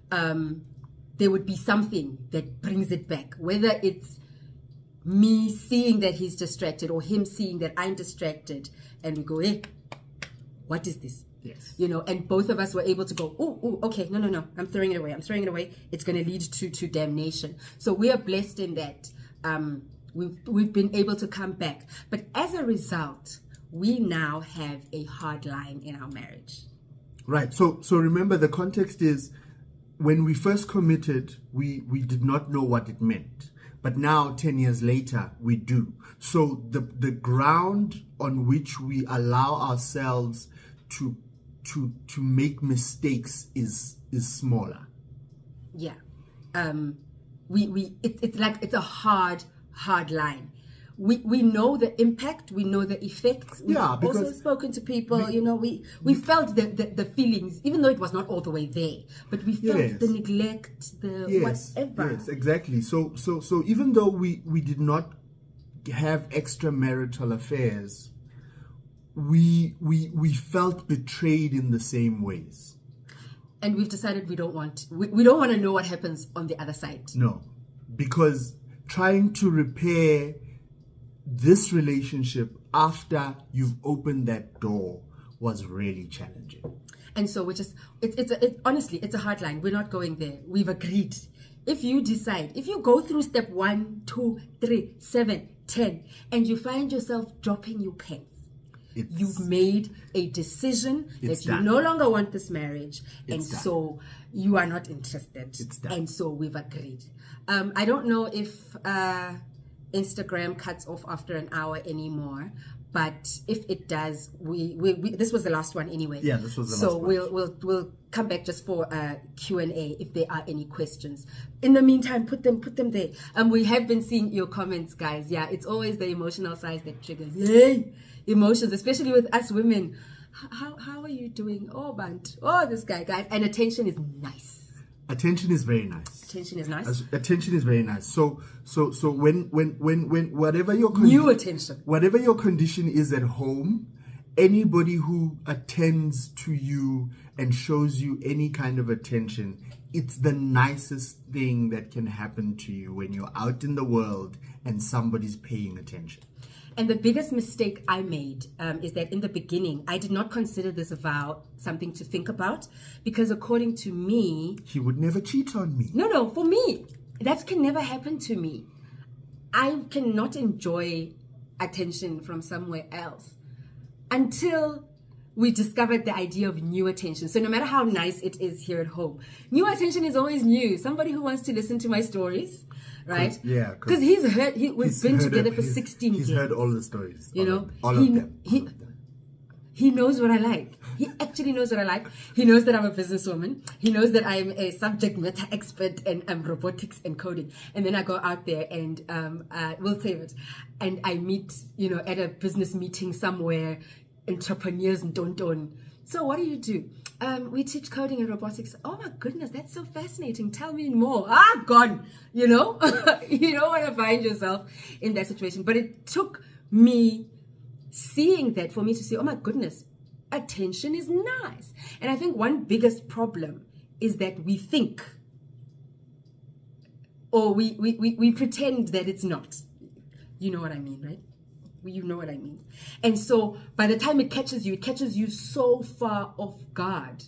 there would be something that brings it back, whether it's me seeing that he's distracted or him seeing that I'm distracted, and we go, hey, what is this? Yes. And both of us were able to go, oh, okay, no, I'm throwing it away. It's going to lead to damnation. So we are blessed in that. We've been able to come back. But as a result, we now have a hard line in our marriage. Right. So remember, the context is when we first committed, we did not know what it meant. But now, 10 years later, we do. So the ground on which we allow ourselves to make mistakes is smaller. Yeah. It's a hard line. We know the impact, we know the effects. We've also spoken to people, we felt the feelings, even though it was not all the way there, but we felt the neglect, whatever. Yes, exactly. So even though we did not have extramarital affairs, we felt betrayed in the same ways. And we've decided we don't want to know what happens on the other side. No, because trying to repair this relationship after you've opened that door was really challenging. And so honestly, it's a hard line. We're not going there. We've agreed. If you go through step 1, 2, 3, 7, 10, and you find yourself dropping your pants, you've made a decision that you no longer want this marriage, and so you are not interested. And so we've agreed. I don't know if Instagram cuts off after an hour anymore, but if it does, we this was the last one anyway. Yeah, this was the last one. So we'll come back just for Q&A if there are any questions. In the meantime, put them there. We have been seeing your comments, guys. Yeah, it's always the emotional side that triggers emotions, especially with us women. How are you doing? Oh, Bant. Oh, this guy, guys. And attention is nice. Attention is very nice. Attention is nice. Attention is very nice. So when whatever your new attention, whatever your condition is at home, anybody who attends to you and shows you any kind of attention, it's the nicest thing that can happen to you when you're out in the world and somebody's paying attention. And the biggest mistake I made is that in the beginning, I did not consider this vow something to think about, because according to me... He would never cheat on me. No, for me, that can never happen to me. I cannot enjoy attention from somewhere else until we discovered the idea of new attention. So no matter how nice it is here at home, new attention is always new. Somebody who wants to listen to my stories, right? Yeah. Because we've been together for 16 years. He's heard all the stories. All of them. He knows what I like. He actually knows what I like. He knows that I'm a businesswoman. He knows that I'm a subject matter expert in robotics and coding. And then I go out there and we'll save it. And I meet, at a business meeting somewhere, entrepreneurs and don't So what do? We teach coding and robotics. Oh my goodness, that's so fascinating. Tell me more. Gone. You know? You don't want to find yourself in that situation. But it took me seeing that for me to say, oh my goodness, attention is nice. And I think one biggest problem is that we think, or we pretend that it's not. You know what I mean, right? You know what I mean. And so by the time it catches you so far off guard.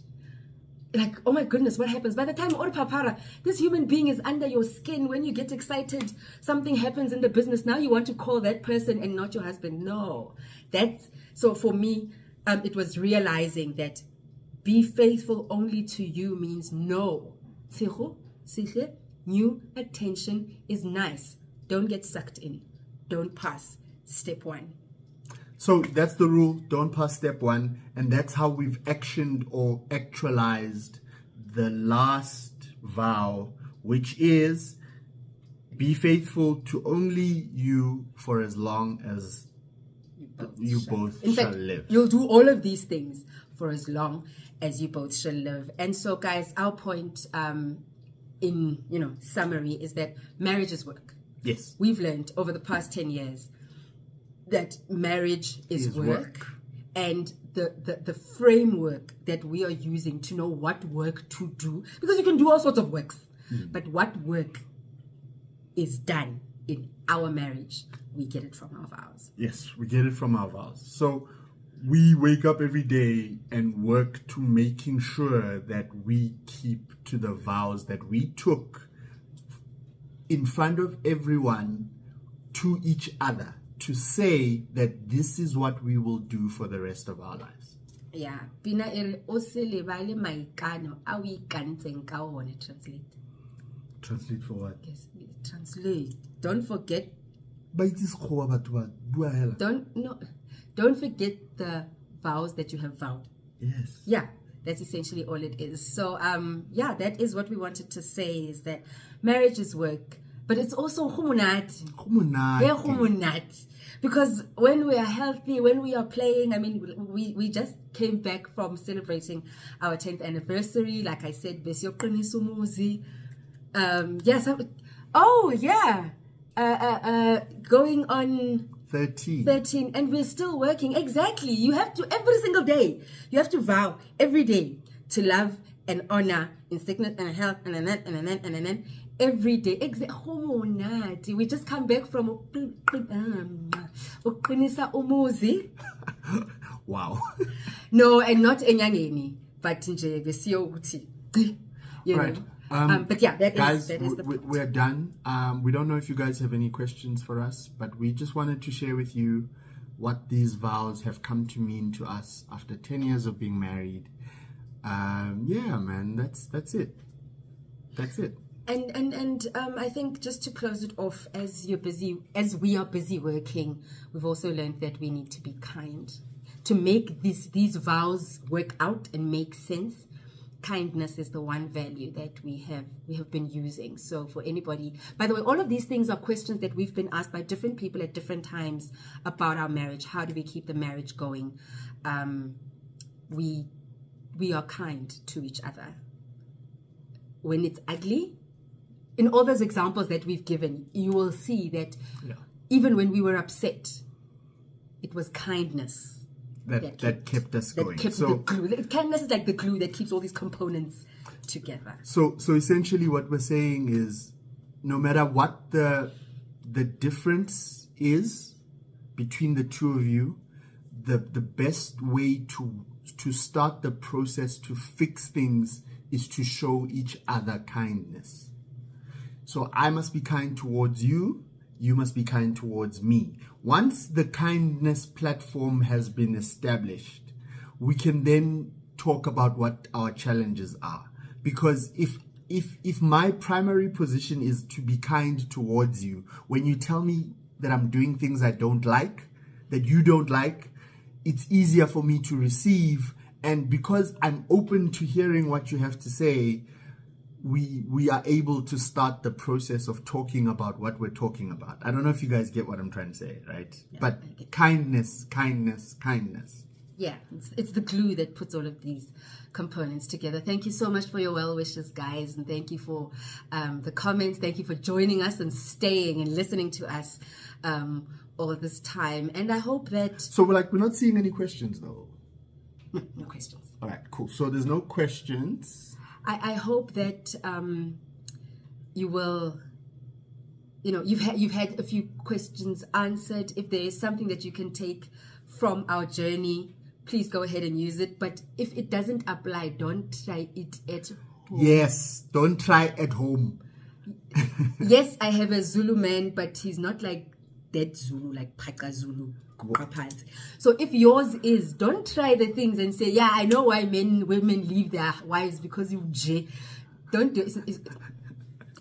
Like, oh my goodness, what happens? By the time, oh papara, this human being is under your skin. When you get excited, something happens in the business. Now you want to call that person and not your husband. No. So for me, it was realizing that be faithful only to you means no. New attention is nice. Don't get sucked in. Don't pass step 1. So that's the rule. Don't pass step 1. And that's how we've actioned or actualized the last vow, which is be faithful to only you for as long as you both shall live. You'll do all of these things for as long as you both shall live. And so, guys, our point in summary is that marriage is work. Yes. We've learned over the past 10 years that marriage is work. And the framework that we are using to know what work to do, because you can do all sorts of works, but what work is done in our marriage, we get it from our vows. Yes, we get it from our vows. So we wake up every day and work to making sure that we keep to the vows that we took in front of everyone to each other, to say that this is what we will do for the rest of our lives. Yeah. Pina ere o se lebale maikano a o ikantseng ka one. Translate. Translate for what? Yes, translate. Don't forget. Don't forget the vows that you have vowed. Yes. Yeah, that's essentially all it is. So that is what we wanted to say, is that marriage is work, but it's also humunati. Because when we are healthy, when we are playing, I mean, we just came back from celebrating our 10th anniversary. Like I said, besio qiniso umuzi. Going on 13, and we're still working. Exactly. You have to, every single day, you have to vow every day to love and honor in sickness and health and then every day. We just come back from umuzi. Wow. No, and not enyangeni, but nje besiyo ukuthi. Right. But yeah, guys, that is the point. We're done. We don't know if you guys have any questions for us, but we just wanted to share with you what these vows have come to mean to us after 10 years of being married. Man, that's it. That's it. And I think just to close it off, as we are busy working, we've also learned that we need to be kind. To make these vows work out and make sense, kindness is the one value that we have been using. So for anybody, by the way, all of these things are questions that we've been asked by different people at different times about our marriage. How do we keep the marriage going? We are kind to each other. When it's ugly, in all those examples that we've given, you will see that even when we were upset, it was kindness that kept us going. The glue. Kindness is like the glue that keeps all these components together. So essentially what we're saying is, no matter what the difference is between the two of you, the best way to start the process to fix things is to show each other kindness. So I must be kind towards you. You must be kind towards me. Once the kindness platform has been established, we can then talk about what our challenges are. Because if my primary position is to be kind towards you, when you tell me that I'm doing things I don't like, that you don't like, it's easier for me to receive. And because I'm open to hearing what you have to say, we are able to start the process of talking about what we're talking about. I don't know if you guys get what I'm trying to say, right? Yeah, but kindness. yeah, it's the glue that puts all of these components together. Thank you so much for your well wishes, guys, and thank you for the comments. Thank you for joining us and staying and listening to us all this time. And I hope that... So we're not seeing any questions though. No questions. All right, cool. So there's no questions. I hope that you will... you've had a few questions answered. If there is something that you can take from our journey, please go ahead and use it. But if it doesn't apply, don't try it at home. Yes, don't try at home. Yes, I have a Zulu man, but he's not like dead Zulu, like Paka Zulu. So if yours is, don't try the things and say, yeah, I know why women leave their wives because you J. Don't do it.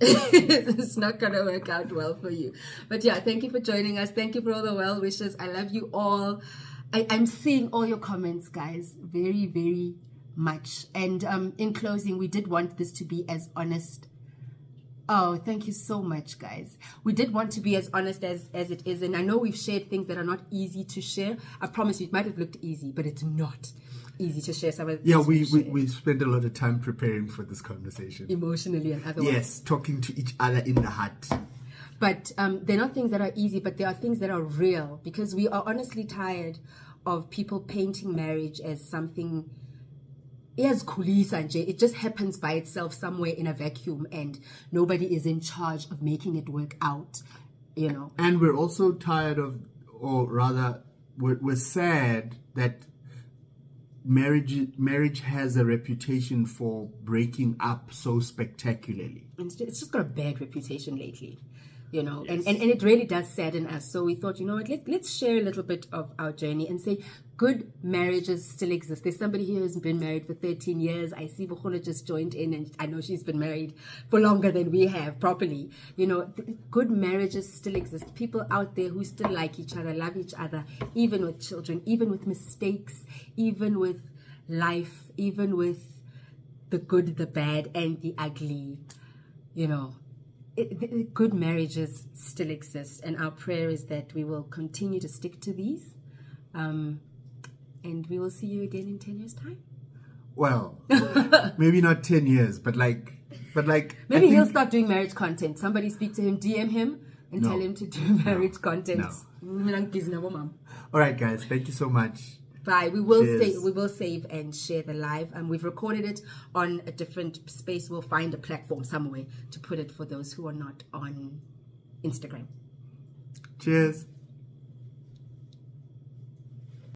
It's not gonna work out well for you. But yeah, thank you for joining us. Thank you for all the well wishes. I love you all. I'm seeing all your comments, guys, very, very much. And in closing, we did want this to be as honest. Oh, thank you so much, guys. We did want to be as honest as it is. And I know we've shared things that are not easy to share. I promise you, it might have looked easy, but it's not easy to share some of the things. Yeah, we spent a lot of time preparing for this conversation. Emotionally and otherwise. Yes, talking to each other in the heart. But they're not things that are easy, but there are things that are real, because we are honestly tired of people painting marriage as something, yes, kulisa nje, it just happens by itself somewhere in a vacuum and nobody is in charge of making it work out, And we're also tired of, or rather, we're sad that marriage has a reputation for breaking up so spectacularly. It's just got a bad reputation lately. Yes. and it really does sadden us. So we thought, let's share a little bit of our journey and say good marriages still exist. There's somebody here who's been married for 13 years. I see Bukhula just joined in, and I know she's been married for longer than we have properly. Good marriages still exist. People out there who still like each other, love each other, even with children, even with mistakes, even with life, even with the good, the bad, and the ugly. Good marriages still exist, and our prayer is that we will continue to stick to these, and we will see you again in 10 years' time. Well, maybe not 10 years, but maybe he'll start doing marriage content. Somebody speak to him, DM him, and tell him to do marriage content. No. All right, guys, thank you so much. Bye. We will save and share the live. We've recorded it on a different space. We'll find a platform somewhere to put it for those who are not on Instagram. Cheers.